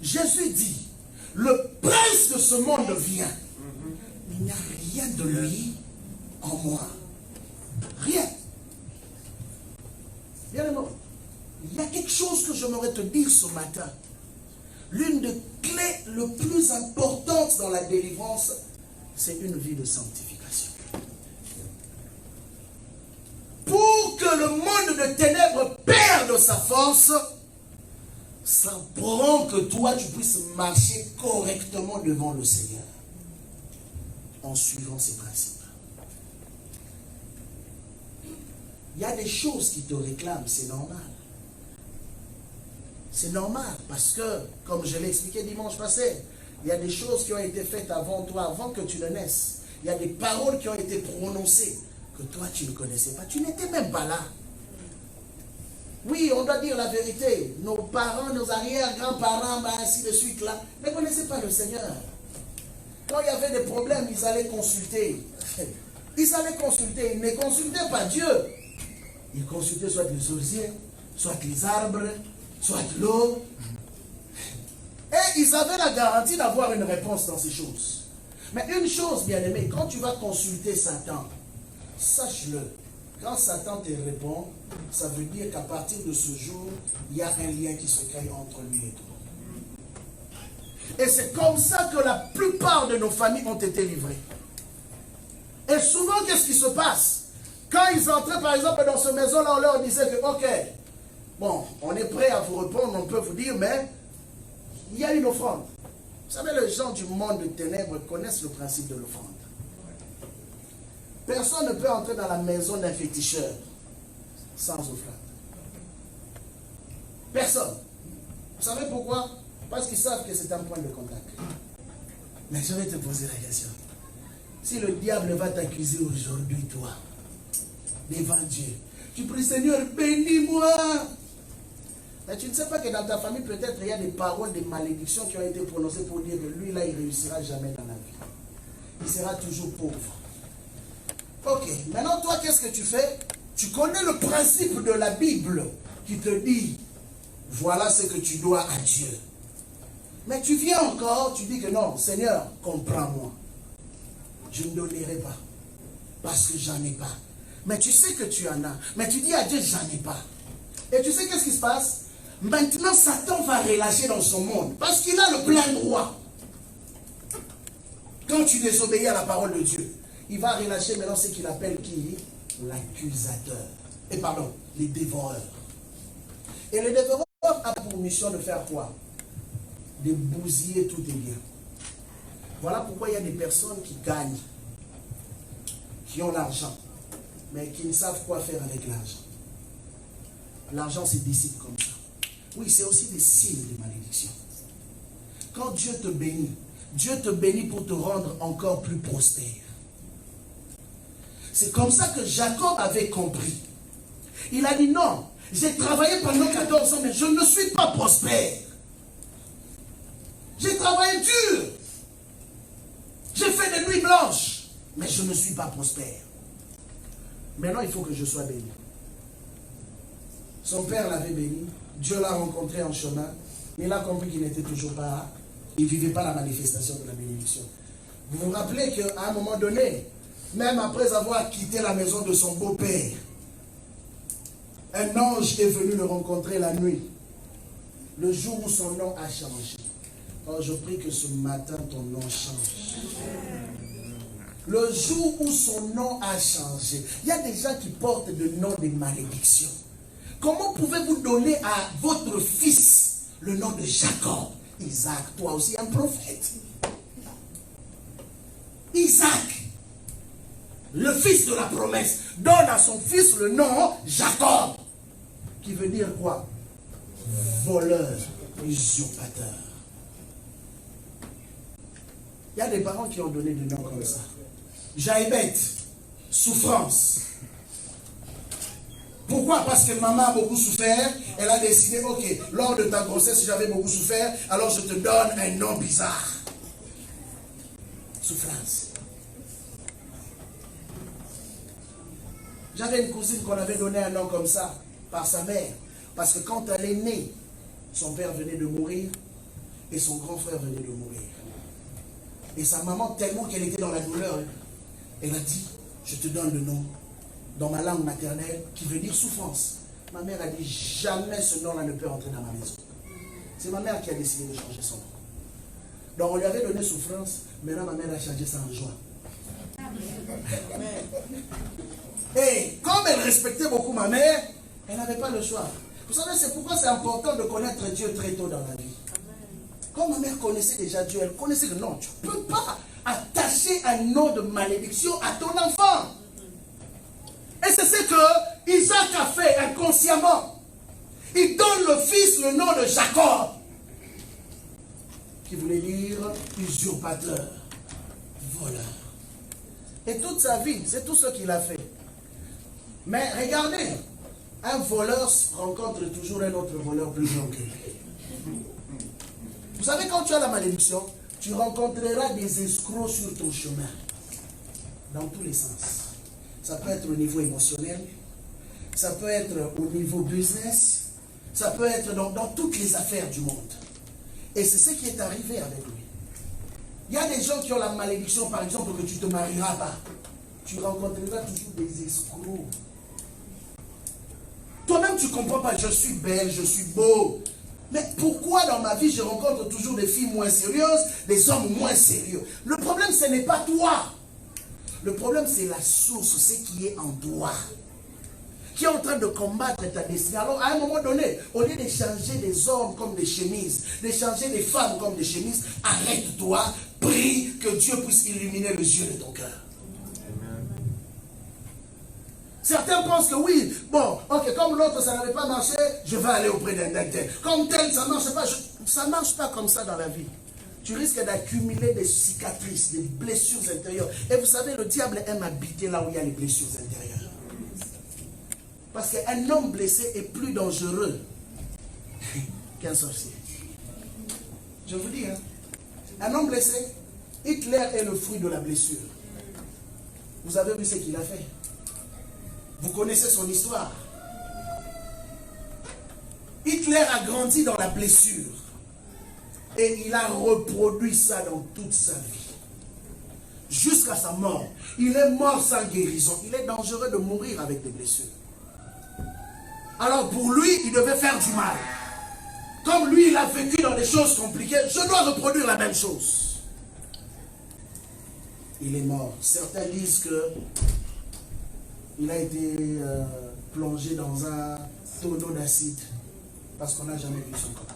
Jésus dit, le prince de ce monde vient. Il n'y a rien de lui en moi. Rien. Bien aimé, il y a quelque chose que j'aimerais te dire ce matin. L'une des clés les plus importantes dans la délivrance, c'est une vie de sanctification. Pour que le monde de ténèbres perde sa force, ça prend que toi, tu puisses marcher correctement devant le Seigneur en suivant ses principes. Il y a des choses qui te réclament, c'est normal. C'est normal parce que, comme je l'ai expliqué dimanche passé, il y a des choses qui ont été faites avant toi, avant que tu ne naisses. Il y a des paroles qui ont été prononcées que toi, tu ne connaissais pas. Tu n'étais même pas là. Oui, on doit dire la vérité. Nos parents, nos arrière-grands-parents, ainsi de suite, là, ne connaissaient pas le Seigneur. Quand il y avait des problèmes, ils allaient consulter. Ils allaient consulter. Ils ne consultaient pas Dieu. Ils consultaient soit les sorciers, soit les arbres, soit l'eau. Et ils avaient la garantie d'avoir une réponse dans ces choses. Mais une chose, bien aimé, quand tu vas consulter Satan, sache-le, quand Satan te répond, ça veut dire qu'à partir de ce jour, il y a un lien qui se crée entre lui et toi. Et c'est comme ça que la plupart de nos familles ont été livrées. Et souvent, qu'est-ce qui se passe? Quand ils entraient, par exemple, dans cette maison-là, on leur disait que, ok, bon, on est prêt à vous répondre, on peut vous dire, mais il y a une offrande. Vous savez, les gens du monde de ténèbres connaissent le principe de l'offrande. Personne ne peut entrer dans la maison d'un féticheur sans offrande. Personne. Vous savez pourquoi? Parce qu'ils savent que c'est un point de contact. Mais je vais te poser la question. Si le diable va t'accuser aujourd'hui, toi, devant Dieu, tu pries, Seigneur, bénis-moi. Mais tu ne sais pas que dans ta famille, peut-être, il y a des paroles, des malédictions qui ont été prononcées pour dire que lui, là, il ne réussira jamais dans la vie. Il sera toujours pauvre. Ok, maintenant, toi, qu'est-ce que tu fais? Tu connais le principe de la Bible qui te dit, voilà ce que tu dois à Dieu. Mais tu viens encore, tu dis que non, Seigneur, comprends-moi. Je ne donnerai pas, parce que j'en ai pas. Mais tu sais que tu en as. Mais tu dis à Dieu, j'en ai pas. Et tu sais qu'est-ce qui se passe? Maintenant, Satan va relâcher dans son monde, parce qu'il a le plein droit. Quand tu désobéis à la parole de Dieu, il va relâcher maintenant ce qu'il appelle qui? L'accusateur. Et pardon, les dévoreurs. Et le dévoreur a pour mission de faire quoi? De bousiller tous tes biens. Voilà pourquoi il y a des personnes qui gagnent, qui ont l'argent, mais qui ne savent quoi faire avec l'argent. L'argent se dissipe comme ça. Oui, c'est aussi des signes de malédiction. Quand Dieu te bénit pour te rendre encore plus prospère. C'est comme ça que Jacob avait compris. Il a dit non, j'ai travaillé pendant 14 ans, mais je ne suis pas prospère. J'ai travaillé dur. J'ai fait des nuits blanches, mais je ne suis pas prospère. Maintenant, il faut que je sois béni. Son père l'avait béni. Dieu l'a rencontré en chemin. Il a compris qu'il n'était toujours pas là. Il ne vivait pas la manifestation de la bénédiction. Vous vous rappelez qu'à un moment donné, même après avoir quitté la maison de son beau-père, un ange est venu le rencontrer la nuit. Le jour où son nom a changé. Alors je prie que ce matin, ton nom change. Le jour où son nom a changé. Il y a des gens qui portent le nom de malédiction. Comment pouvez-vous donner à votre fils le nom de Jacob? Isaac, toi aussi un prophète. Isaac, le fils de la promesse, donne à son fils le nom Jacob. Qui veut dire quoi? Voleur, usurpateur. Il y a des parents qui ont donné des noms comme ça. Jaïbet, souffrance. Pourquoi? Parce que maman a beaucoup souffert. Elle a décidé, ok, lors de ta grossesse, j'avais beaucoup souffert, alors je te donne un nom bizarre. Souffrance. J'avais une cousine qu'on avait donné un nom comme ça, par sa mère. Parce que quand elle est née, son père venait de mourir. Et son grand frère venait de mourir. Et sa maman, tellement qu'elle était dans la douleur, elle a dit, je te donne le nom, dans ma langue maternelle, qui veut dire souffrance. Ma mère a dit, jamais ce nom-là ne peut entrer dans ma maison. C'est ma mère qui a décidé de changer son nom. Donc on lui avait donné souffrance, maintenant ma mère a changé ça en joie. Et comme elle respectait beaucoup ma mère, elle n'avait pas le choix. Vous savez, c'est pourquoi c'est important de connaître Dieu très tôt dans la vie. Comme ma mère connaissait déjà Dieu, elle connaissait que non, tu ne peux pas attacher un nom de malédiction à ton enfant. Et c'est ce que Isaac a fait inconsciemment. Il donne le fils le nom de Jacob, qui voulait dire usurpateur, voleur. Et toute sa vie, c'est tout ce qu'il a fait. Mais regardez, un voleur rencontre toujours un autre voleur plus grand que lui. Vous savez, quand tu as la malédiction, tu rencontreras des escrocs sur ton chemin, dans tous les sens. Ça peut être au niveau émotionnel, ça peut être au niveau business, ça peut être dans toutes les affaires du monde. Et c'est ce qui est arrivé avec lui. Il y a des gens qui ont la malédiction, par exemple, que tu ne te marieras pas. Tu rencontreras toujours des escrocs. Toi-même, tu ne comprends pas, je suis belle, je suis beau. Mais pourquoi dans ma vie, je rencontre toujours des filles moins sérieuses, des hommes moins sérieux? Le problème, ce n'est pas toi. Le problème, c'est la source, ce qui est en toi, qui est en train de combattre ta destinée. Alors, à un moment donné, au lieu d'échanger des hommes comme des chemises, d'échanger des femmes comme des chemises, arrête-toi, prie que Dieu puisse illuminer les yeux de ton cœur. Certains pensent que oui, bon, ok, comme l'autre, ça n'avait pas marché, je vais aller auprès d'un tel. Comme tel, ça ne marche pas. Ça ne marche pas comme ça dans la vie. Tu risques d'accumuler des cicatrices, des blessures intérieures. Et vous savez, le diable aime habiter là où il y a les blessures intérieures. Parce qu'un homme blessé est plus dangereux qu'un sorcier. Je vous dis, hein, un homme blessé, Hitler est le fruit de la blessure. Vous avez vu ce qu'il a fait. Vous connaissez son histoire. Hitler a grandi dans la blessure. Et il a reproduit ça dans toute sa vie. Jusqu'à sa mort. Il est mort sans guérison. Il est dangereux de mourir avec des blessures. Alors pour lui, il devait faire du mal. Comme lui, il a vécu dans des choses compliquées, je dois reproduire la même chose. Il est mort. Certains disent que il a été plongé dans un tonneau d'acide parce qu'on n'a jamais vu son corps.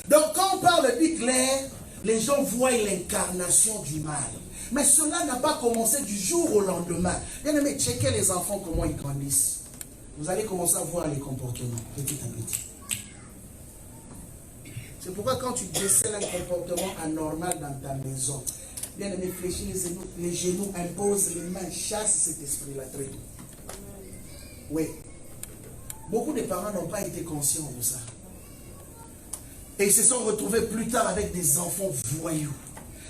Donc quand on parle d'Hitler, les gens voient l'incarnation du mal. Mais cela n'a pas commencé du jour au lendemain. Bien aimé, checkez les enfants comment ils grandissent. Vous allez commencer à voir les comportements petit à petit. C'est pourquoi quand tu décèles un comportement anormal dans ta maison, bien aimé, fléchis les genoux, impose les mains, chasse cet esprit-là très tôt. Oui. Beaucoup de parents n'ont pas été conscients de ça. Et ils se sont retrouvés plus tard avec des enfants voyous,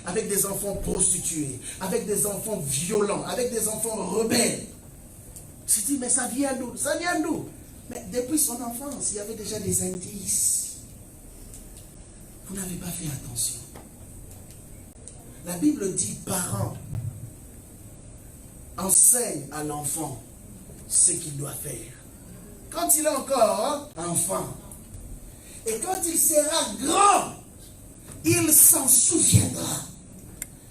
avec des enfants prostitués, avec des enfants violents, avec des enfants rebelles. Je me suis dit, mais ça vient d'où? Ça vient d'où? Mais depuis son enfance, il y avait déjà des indices. Vous n'avez pas fait attention. La Bible dit, parents, enseigne à l'enfant ce qu'il doit faire. Quand il est encore enfant, et quand il sera grand, il s'en souviendra.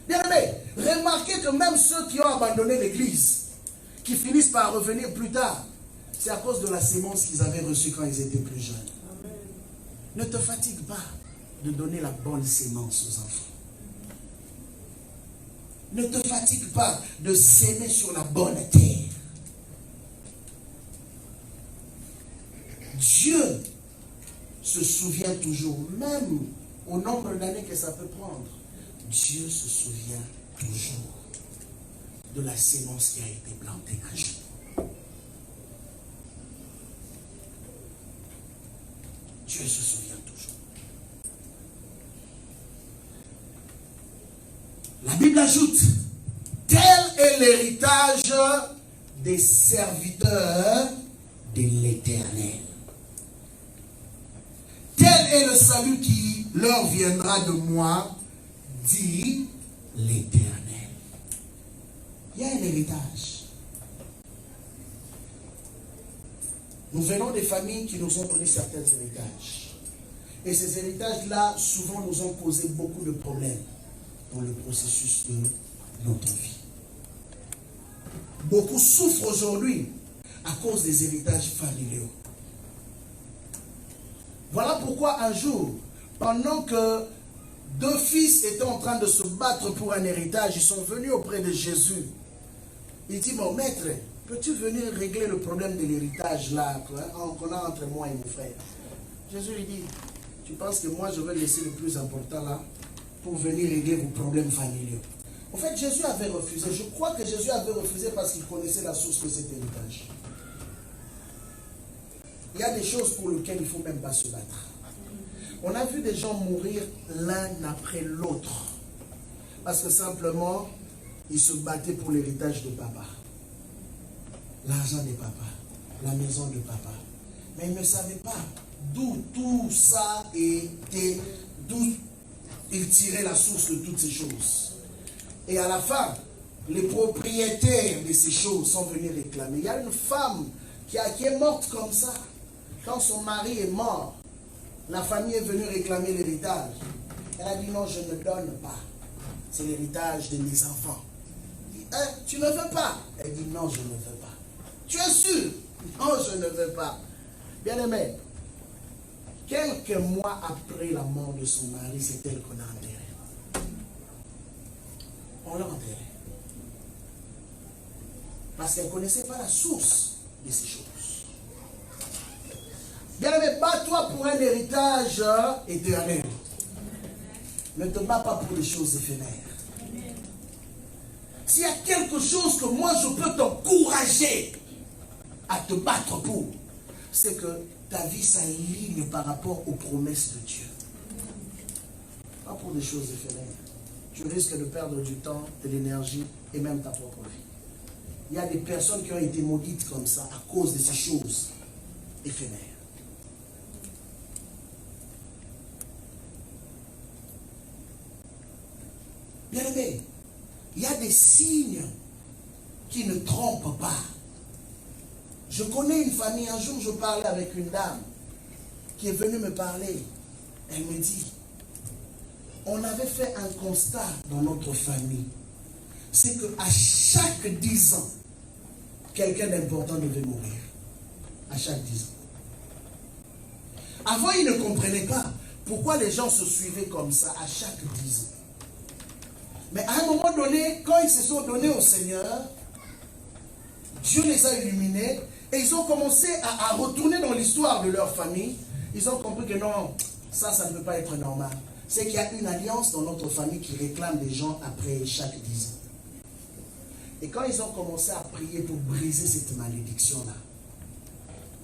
Bien aimé, remarquez que même ceux qui ont abandonné l'église, qui finissent par revenir plus tard, c'est à cause de la sémence qu'ils avaient reçue quand ils étaient plus jeunes. Amen. Ne te fatigue pas de donner la bonne sémence aux enfants. Ne te fatigue pas de s'aimer sur la bonne terre. Dieu se souvient toujours, même au nombre d'années que ça peut prendre. Dieu se souvient toujours de la sémence qui a été plantée un jour. Dieu se souvient toujours. La Bible ajoute, tel est l'héritage des serviteurs de l'Éternel. Tel est le salut qui l'heure viendra de moi, dit l'Éternel. Il y a un héritage. Nous venons des familles qui nous ont donné certains héritages. Et ces héritages-là, souvent, nous ont causé beaucoup de problèmes dans le processus de notre vie. Beaucoup souffrent aujourd'hui à cause des héritages familiaux. Voilà pourquoi un jour, pendant que deux fils étaient en train de se battre pour un héritage, ils sont venus auprès de Jésus. Il dit, mon maître, peux-tu venir régler le problème de l'héritage là, qu'on a entre moi et mon frère? Jésus lui dit, tu penses que moi je vais laisser le plus important là pour venir régler vos problèmes familiaux? En fait, Jésus avait refusé. Je crois que Jésus avait refusé parce qu'il connaissait la source de cet héritage. Il y a des choses pour lesquelles il ne faut même pas se battre. On a vu des gens mourir l'un après l'autre. Parce que simplement, ils se battaient pour l'héritage de papa. L'argent de papa. La maison de papa. Mais ils ne savaient pas d'où tout ça était, d'où ils tiraient la source de toutes ces choses. Et à la fin, les propriétaires de ces choses sont venus réclamer. Il y a une femme qui est morte comme ça. Quand son mari est mort, la famille est venue réclamer l'héritage. Elle a dit non, je ne donne pas. C'est l'héritage de mes enfants. Il dit, hein, tu ne veux pas? Elle dit non, je ne veux pas. Tu es sûr? Non, je ne veux pas. Bien-aimé, quelques mois après la mort de son mari, c'est elle qu'on a enterrée. On l'a enterrée. Parce qu'elle ne connaissait pas la source de ces choses. Bien-aimé, bats-toi pour un héritage éternel. Ne te bats pas pour les choses éphémères. S'il y a quelque chose que moi je peux t'encourager à te battre pour, c'est que ta vie s'aligne par rapport aux promesses de Dieu. Pas pour des choses éphémères. Tu risques de perdre du temps, de l'énergie et même ta propre vie. Il y a des personnes qui ont été maudites comme ça à cause de ces choses éphémères. Bien-aimé, il y a des signes qui ne trompent pas. Je connais une famille, un jour je parlais avec une dame qui est venue me parler. Elle me dit, on avait fait un constat dans notre famille. C'est qu'à chaque 10 ans, quelqu'un d'important devait mourir. À chaque 10 ans. Avant, ils ne comprenaient pas pourquoi les gens se suivaient comme ça à chaque 10 ans. Mais à un moment donné, quand ils se sont donnés au Seigneur, Dieu les a illuminés et ils ont commencé à retourner dans l'histoire de leur famille. Ils ont compris que non, ça ne peut pas être normal. C'est qu'il y a une alliance dans notre famille qui réclame des gens après chaque 10 ans. Et quand ils ont commencé à prier pour briser cette malédiction-là,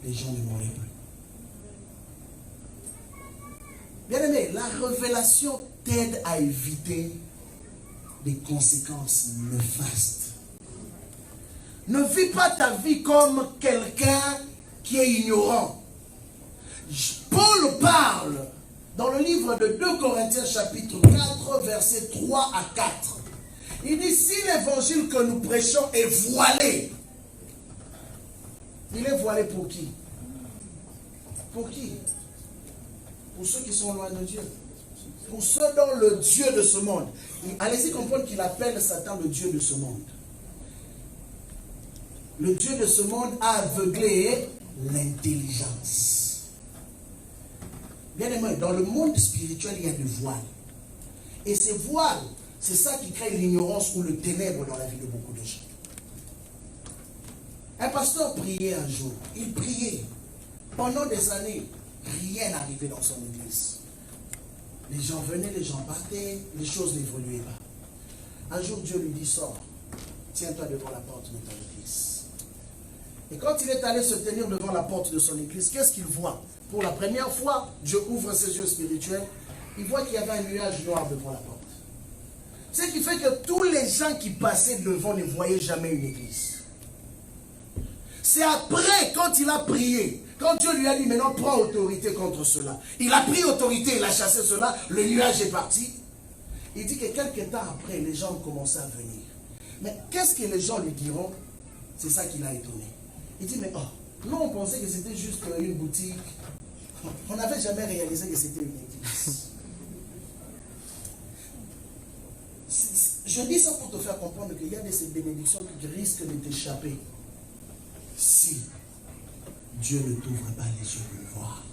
les gens ne mouraient plus. Bien aimé, la révélation t'aide à éviter des conséquences néfastes. Ne vis pas ta vie comme quelqu'un qui est ignorant. Paul parle dans le livre de 2 Corinthiens chapitre 4, versets 3 à 4. Il dit, si l'évangile que nous prêchons est voilé, il est voilé pour qui? Pour qui? Pour ceux qui sont loin de Dieu. Pour ceux dont le Dieu de ce monde. Allez-y comprendre qu'il appelle Satan le Dieu de ce monde. Le Dieu de ce monde a aveuglé l'intelligence. Bien aimé, dans le monde spirituel, il y a des voiles. Et ces voiles, c'est ça qui crée l'ignorance ou le ténèbre dans la vie de beaucoup de gens. Un pasteur priait un jour. Il priait. Pendant des années, rien n'arrivait dans son église. Les gens venaient, les gens partaient, les choses n'évoluaient pas. Un jour, Dieu lui dit, sors, tiens-toi devant la porte de ton église. Et quand il est allé se tenir devant la porte de son église, qu'est-ce qu'il voit? Pour la première fois, Dieu ouvre ses yeux spirituels, il voit qu'il y avait un nuage noir devant la porte. Ce qui fait que tous les gens qui passaient devant ne voyaient jamais une église. C'est après, quand il a prié, Quand Dieu lui a dit, maintenant prends autorité contre cela. Il a pris autorité, il a chassé cela, le nuage est parti. Il dit que quelques temps après, les gens ont commencé à venir. Mais qu'est-ce que les gens lui diront? C'est ça qui l'a étonné. Il dit, mais nous on pensait que c'était juste une boutique. On n'avait jamais réalisé que c'était une église. Je dis ça pour te faire comprendre qu'il y a de ces bénédictions qui risquent de t'échapper si Dieu ne t'ouvre pas les yeux de voir.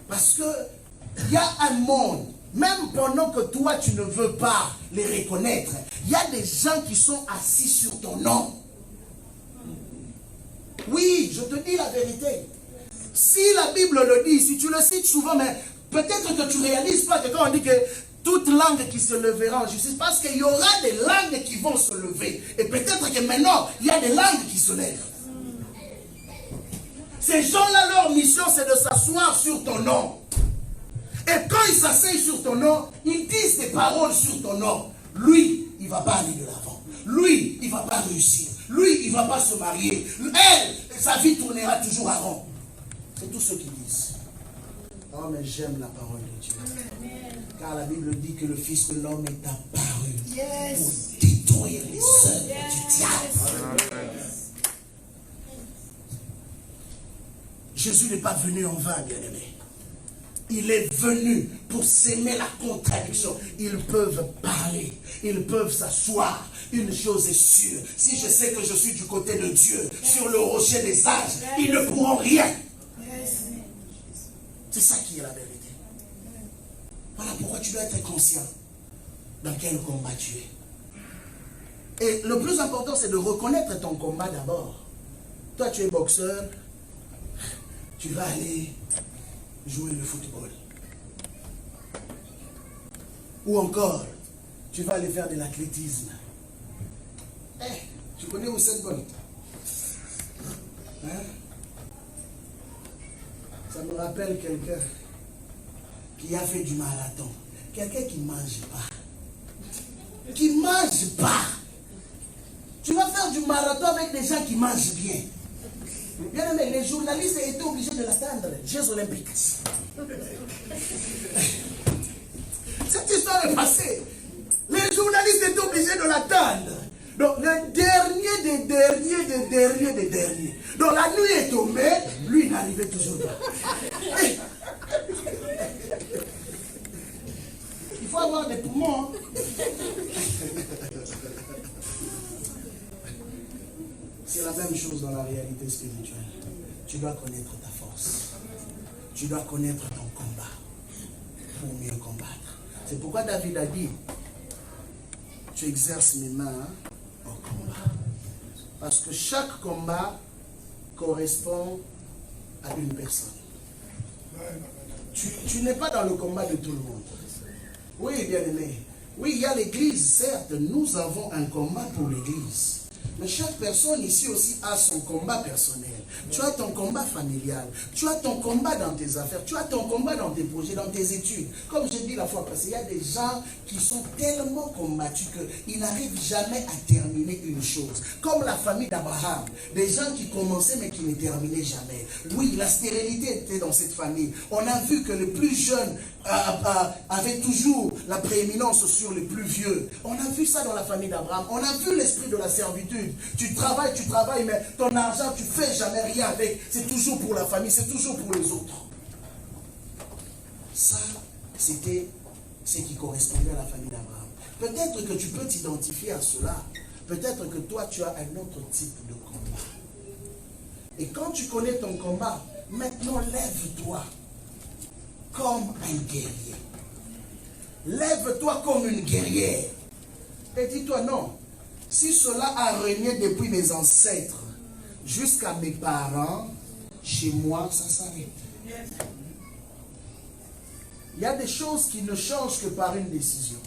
Parce que il y a un monde, même pendant que toi tu ne veux pas les reconnaître, il y a des gens qui sont assis sur ton nom. Oui, je te dis la vérité. Si la Bible le dit, si tu le cites souvent, mais peut-être que tu ne réalises pas que quand on dit que toute langue qui se levera en justice, parce qu'il y aura des langues qui vont se lever. Et peut-être que maintenant, il y a des langues qui se lèvent. Ces gens-là, leur mission, c'est de s'asseoir sur ton nom. Et quand ils s'asseyent sur ton nom, ils disent des paroles sur ton nom. Lui, il ne va pas aller de l'avant. Lui, il ne va pas réussir. Lui, il ne va pas se marier. Elle, sa vie tournera toujours à rond. C'est tout ce qu'ils disent. Oh, mais j'aime la parole de Dieu. Car la Bible dit que le Fils de l'homme est apparu pour détruire les œuvres du diable. Jésus n'est pas venu en vain, bien-aimé. Il est venu pour s'aimer la contradiction. Ils peuvent parler, ils peuvent s'asseoir. Une chose est sûre, si je sais que je suis du côté de Dieu, sur le rocher des âges, ils ne pourront rien. C'est ça qui est la vérité. Voilà pourquoi tu dois être conscient dans quel combat tu es. Et le plus important, c'est de reconnaître ton combat d'abord. Toi, tu es boxeur, tu vas aller jouer le football. Ou encore, tu vas aller faire de l'athlétisme. Tu connais Usain Bolt? Hein? Ça me rappelle quelqu'un qui a fait du marathon. Quelqu'un qui ne mange pas. Qui ne mange pas. Tu vas faire du marathon avec des gens qui mangent bien. Bien aimé, les journalistes étaient obligés de l'attendre. Jeux olympiques. Cette histoire est passée. Les journalistes étaient obligés de l'attendre. Donc, le dernier des derniers des derniers des derniers. Donc, la nuit est tombée, lui, il n'arrivait toujours pas. Il faut avoir des poumons. C'est la même chose dans la réalité spirituelle. Tu dois connaître ta force. Tu dois connaître ton combat pour mieux combattre. C'est pourquoi David a dit, tu exerces mes mains au combat. Parce que chaque combat correspond à une personne. Tu n'es pas dans le combat de tout le monde. Oui, bien aimé. Oui, il y a l'église, certes, nous avons un combat pour l'église. Mais chaque personne ici aussi a son combat personnel. Tu as ton combat familial. Tu as ton combat dans tes affaires. Tu as ton combat dans tes projets, dans tes études. Comme j'ai dit la fois passée, il y a des gens qui sont tellement combattus qu'ils n'arrivent jamais à terminer une chose. Comme la famille d'Abraham. Des gens qui commençaient mais qui ne terminaient jamais. Oui, la stérilité était dans cette famille. On a vu que les plus jeunes avaient toujours la prééminence sur les plus vieux. On a vu ça dans la famille d'Abraham. On a vu l'esprit de la servitude. Tu travailles, mais ton argent, tu ne fais jamais rien avec. C'est toujours pour la famille, c'est toujours pour les autres. Ça, c'était ce qui correspondait à la famille d'Abraham. Peut-être que tu peux t'identifier à cela. Peut-être que toi, tu as un autre type de combat. Et quand tu connais ton combat, maintenant lève-toi comme un guerrier. Lève-toi comme une guerrière. Et dis-toi non. Si cela a régné depuis mes ancêtres jusqu'à mes parents, chez moi, ça s'arrête. Il y a des choses qui ne changent que par une décision.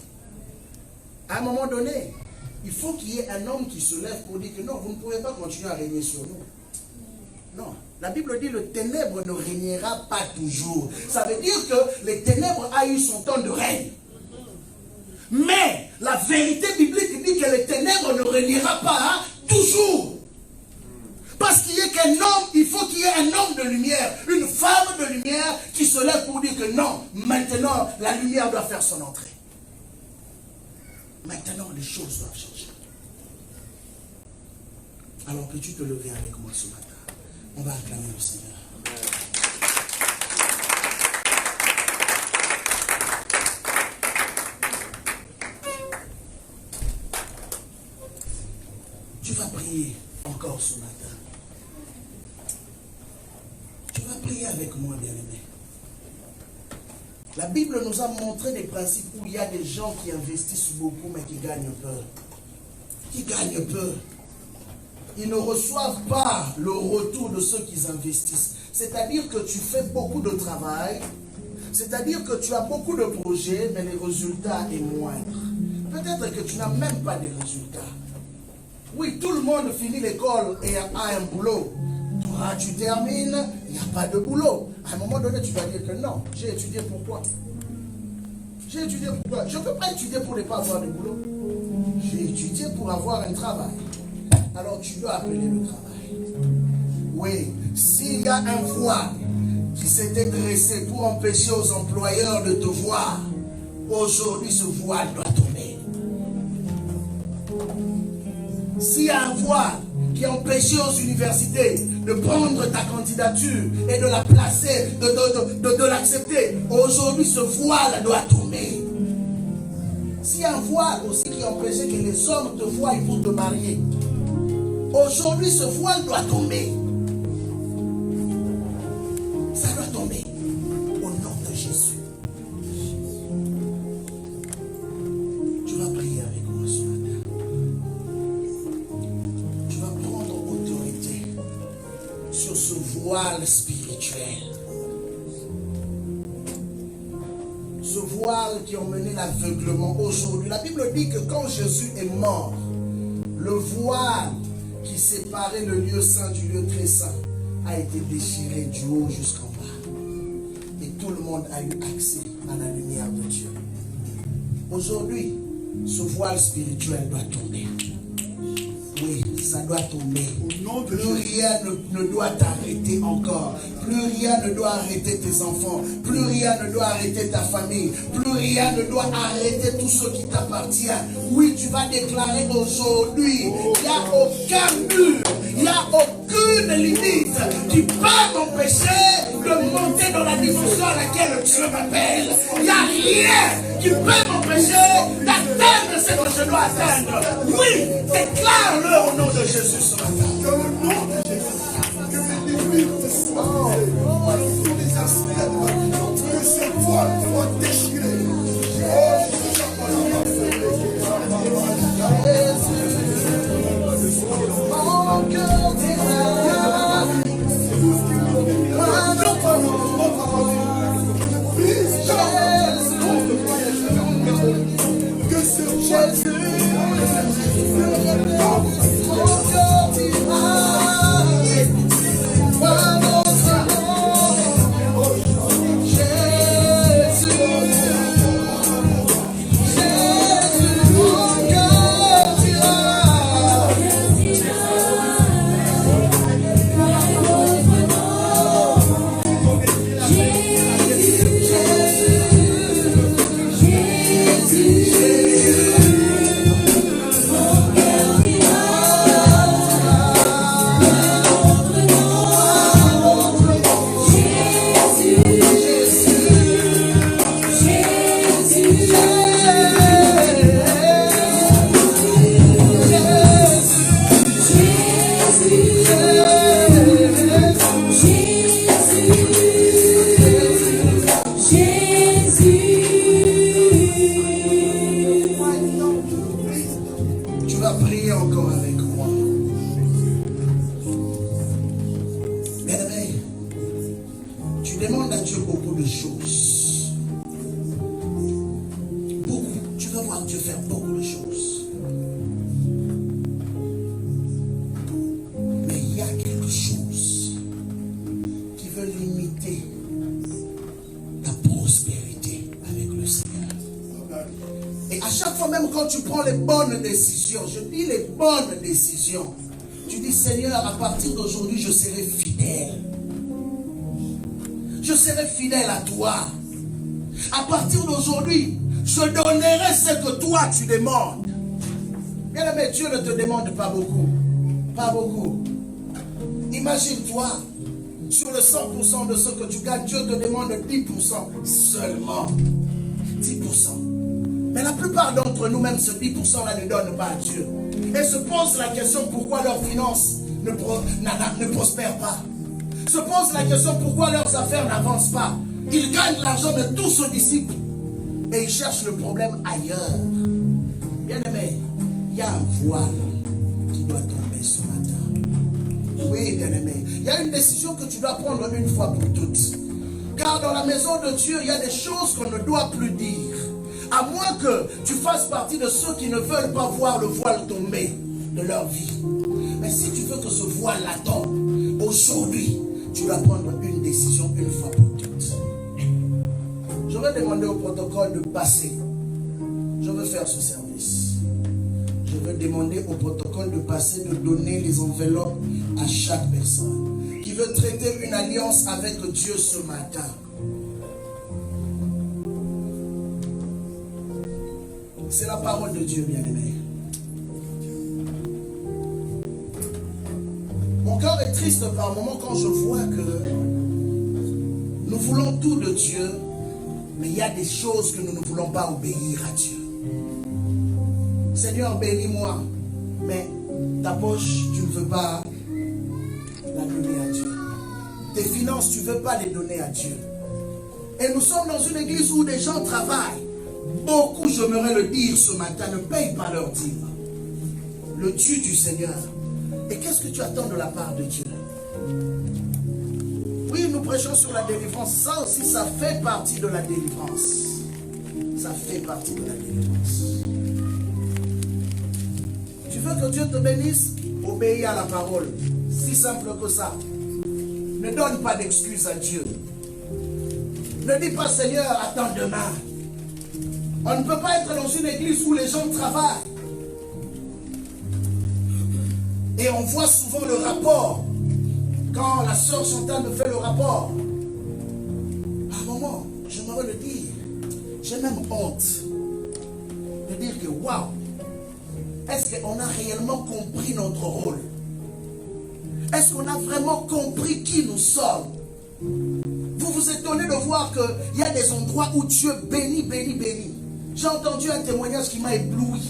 À un moment donné, il faut qu'il y ait un homme qui se lève pour dire que non, vous ne pouvez pas continuer à régner sur nous. Non. La Bible dit le ténèbre ne régnera pas toujours. Ça veut dire que les ténèbres a eu son temps de règne. Mais la vérité biblique dit que les ténèbres ne régnera pas toujours. Parce qu'il y ait qu'un homme, il faut qu'il y ait un homme de lumière, une femme de lumière qui se lève pour dire que non, maintenant la lumière doit faire son entrée. Maintenant les choses doivent changer. Alors peux-tu te lever avec moi ce matin? On va acclamer le Seigneur. Tu vas prier encore ce matin. Tu vas prier avec moi, bien-aimé. La Bible nous a montré des principes où il y a des gens qui investissent beaucoup mais qui gagnent peu. Qui gagnent peu. Ils ne reçoivent pas le retour de ceux qui investissent. C'est-à-dire que tu fais beaucoup de travail. C'est-à-dire que tu as beaucoup de projets, mais les résultats sont moindres. Peut-être que tu n'as même pas de résultats. Oui, tout le monde finit l'école et a un boulot. Toi, tu termines, il n'y a pas de boulot. À un moment donné, tu vas dire que non, j'ai étudié pourquoi? J'ai étudié pourquoi? Je ne peux pas étudier pour ne pas avoir de boulot. J'ai étudié pour avoir un travail. Alors tu dois appeler le travail. Oui, s'il y a un voile qui s'était dressé pour empêcher aux employeurs de te voir, aujourd'hui ce voile doit tomber. S'il y a un voile qui empêchait aux universités de prendre ta candidature et de la placer, de l'accepter, aujourd'hui ce voile doit tomber. S'il y a un voile aussi qui empêchait que les hommes te voient pour te marier, aujourd'hui ce voile doit tomber. Ça doit tomber au nom de Jésus. Tu vas prier avec moi ce matin. Tu vas prendre autorité sur ce voile spirituel. Ce voile qui a mené l'aveuglement aujourd'hui. La Bible dit que quand Jésus est mort, le voile qui séparait le lieu saint du lieu très saint a été déchiré du haut jusqu'en bas. Et tout le monde a eu accès à la lumière de Dieu. Aujourd'hui, ce voile spirituel doit tomber. Oui, ça doit tomber. Plus rien ne doit t'arrêter encore. Plus rien ne doit arrêter tes enfants. Plus rien ne doit arrêter ta famille. Plus rien ne doit arrêter tout ce qui t'appartient. Oui, tu vas déclarer aujourd'hui, il n'y a aucun mur, il n'y a aucune limite qui peut m'empêcher de monter dans la dimension à laquelle Dieu m'appelle. Il n'y a rien qui peut m'empêcher d'atteindre ce que je dois atteindre. Oui, déclare-le au nom de Jésus ce matin. Que le nom de Jésus, que mes limites soient tous les aspects, que ces voiles soient déchirées. Mon cœur dira, que ce voile Seigneur, à partir d'aujourd'hui, je serai fidèle. Je serai fidèle à toi. À partir d'aujourd'hui, je donnerai ce que toi tu demandes. Bien aimé, Dieu ne te demande pas beaucoup. Pas beaucoup. Imagine-toi, sur le 100% de ce que tu gagnes, Dieu te demande 10% seulement. 10%. Mais la plupart d'entre nous, même ce 10% là, ne donnent pas à Dieu. Et se posent la question pourquoi leurs finances ne prospèrent pas. Se posent la question pourquoi leurs affaires n'avancent pas. Ils gagnent l'argent de tous ses disciples. Et ils cherchent le problème ailleurs. Bien aimé, il y a un voile qui doit tomber ce matin. Oui, bien aimé. Il y a une décision que tu dois prendre une fois pour toutes. Car dans la maison de Dieu, il y a des choses qu'on ne doit plus dire. À moins que tu fasses partie de ceux qui ne veulent pas voir le voile tomber de leur vie. Mais si tu veux que ce voile-là tombe, aujourd'hui, tu dois prendre une décision une fois pour toutes. Je vais demander au protocole de passer. Je veux faire ce service. Je vais demander au protocole de passer, de donner les enveloppes à chaque personne qui veut traiter une alliance avec Dieu ce matin. C'est la parole de Dieu, bien-aimé. Mon cœur est triste par moments quand je vois que nous voulons tout de Dieu, mais il y a des choses que nous ne voulons pas obéir à Dieu. Seigneur, bénis-moi, mais ta poche, tu ne veux pas la donner à Dieu. Tes finances, tu ne veux pas les donner à Dieu. Et nous sommes dans une église où des gens travaillent. Beaucoup, j'aimerais le dire ce matin, ne payent pas leur dîme. Le Dieu du Seigneur. Et qu'est-ce que tu attends de la part de Dieu? Oui, nous prêchons sur la délivrance. Ça aussi, ça fait partie de la délivrance. Ça fait partie de la délivrance. Tu veux que Dieu te bénisse? Obéis à la parole. Si simple que ça. Ne donne pas d'excuses à Dieu. Ne dis pas, Seigneur, attends demain. On ne peut pas être dans une église où les gens travaillent. Et on voit souvent le rapport. Quand la sœur Chantal me fait le rapport. À un moment, j'aimerais le dire. J'ai même honte de dire que waouh. Est-ce qu'on a réellement compris notre rôle? Est-ce qu'on a vraiment compris qui nous sommes? Vous vous étonnez de voir qu'il y a des endroits où Dieu bénit, bénit, bénit. J'ai entendu un témoignage qui m'a ébloui.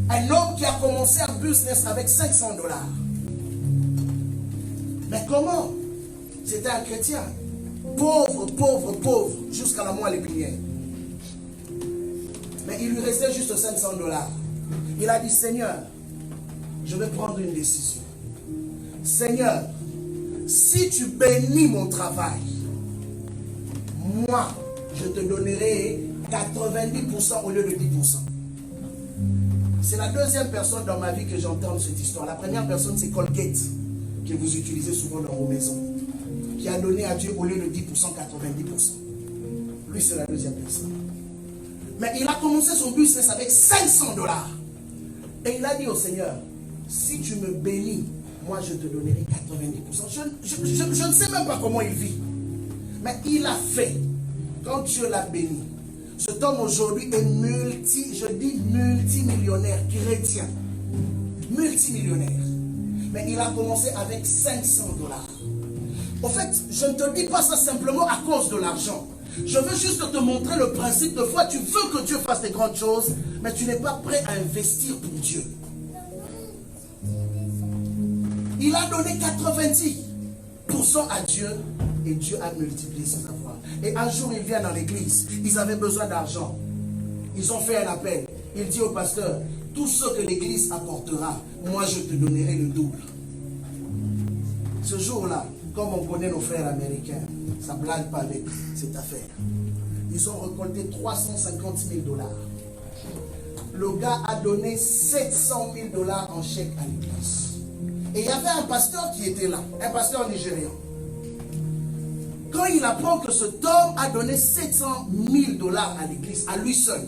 Un homme qui a commencé un business avec $500. Mais comment? C'était un chrétien. Pauvre, pauvre, pauvre, jusqu'à la moelle épinière. Mais il lui restait juste $500. Il a dit, Seigneur, je vais prendre une décision. Seigneur, si tu bénis mon travail, moi, je te donnerai 90% au lieu de 10%. C'est la deuxième personne dans ma vie que j'entends cette histoire. La première personne, c'est Colgate, que vous utilisez souvent dans vos maisons, qui a donné à Dieu au lieu de 10%, 90%. Lui, c'est la deuxième personne. Mais il a commencé son business avec $500. Et il a dit au Seigneur, si tu me bénis, moi je te donnerai 90%. Je ne sais même pas comment il vit. Mais il a fait. Quand Dieu l'a béni, cet homme aujourd'hui est multimillionnaire, chrétien. Multimillionnaire. Mais il a commencé avec $500. En fait, je ne te dis pas ça simplement à cause de l'argent. Je veux juste te montrer le principe de foi. Tu veux que Dieu fasse des grandes choses, mais tu n'es pas prêt à investir pour Dieu. Il a donné 90% à Dieu et Dieu a multiplié ses avoirs. Et un jour, il vient dans l'église. Ils avaient besoin d'argent. Ils ont fait un appel. Il dit au pasteur, tout ce que l'église apportera, moi je te donnerai le double. Ce jour-là, comme on connaît nos frères américains, ça ne blague pas avec cette affaire. Ils ont récolté $350 000. Le gars a donné $700 000 en chèque à l'église. Et il y avait un pasteur qui était là, un pasteur nigérian. Quand il apprend que cet homme a donné $700 000 à l'église, à lui seul,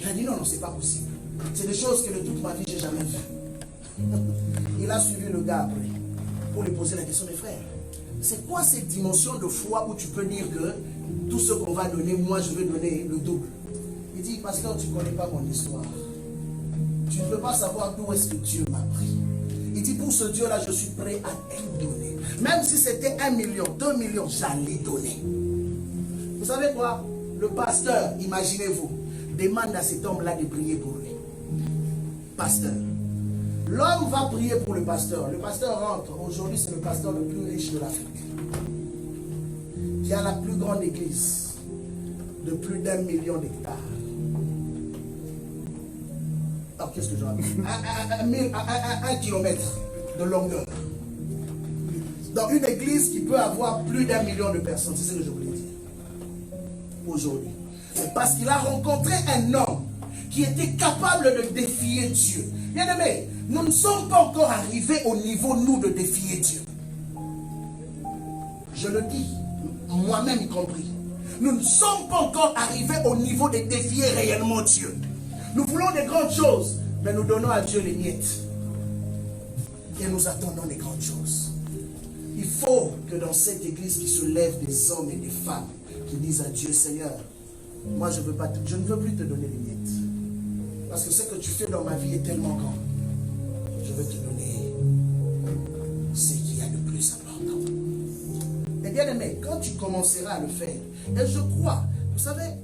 il a dit non, non, c'est pas possible. C'est des choses que de toute ma vie, je n'ai jamais vues. Il a suivi le gars après pour lui poser la question, mes frères. C'est quoi cette dimension de foi où tu peux dire que tout ce qu'on va donner, moi je vais donner le double? Il dit, parce que tu ne connais pas mon histoire. Tu ne peux pas savoir d'où est-ce que Dieu m'a pris. Il dit, pour ce Dieu-là, je suis prêt à tout donner. Même si c'était 1 million, 2 millions, j'allais donner. Vous savez quoi? Le pasteur, imaginez-vous, demande à cet homme-là de prier pour lui. Pasteur. L'homme va prier pour le pasteur. Le pasteur rentre. Aujourd'hui, c'est le pasteur le plus riche de l'Afrique. Qui a la plus grande église de plus d'1 million d'hectares. Alors, qu'est-ce que je raconte? 1 kilomètre de longueur. Dans une église qui peut avoir plus d'1 million de personnes. C'est ce que je voulais dire. Aujourd'hui. C'est parce qu'il a rencontré un homme qui était capable de défier Dieu. Bien aimé, nous ne sommes pas encore arrivés au niveau, nous, de défier Dieu. Je le dis, moi-même y compris. Nous ne sommes pas encore arrivés au niveau de défier réellement Dieu. Nous voulons des grandes choses, mais nous donnons à Dieu les miettes. Et nous attendons les grandes choses. Il faut que dans cette église qui se lève des hommes et des femmes qui disent à Dieu, Seigneur, moi je ne veux plus te donner les miettes. Parce que ce que tu fais dans ma vie est tellement grand. Je veux te donner ce qu'il y a de plus important. Et bien aimé, quand tu commenceras à le faire, et je crois, vous savez,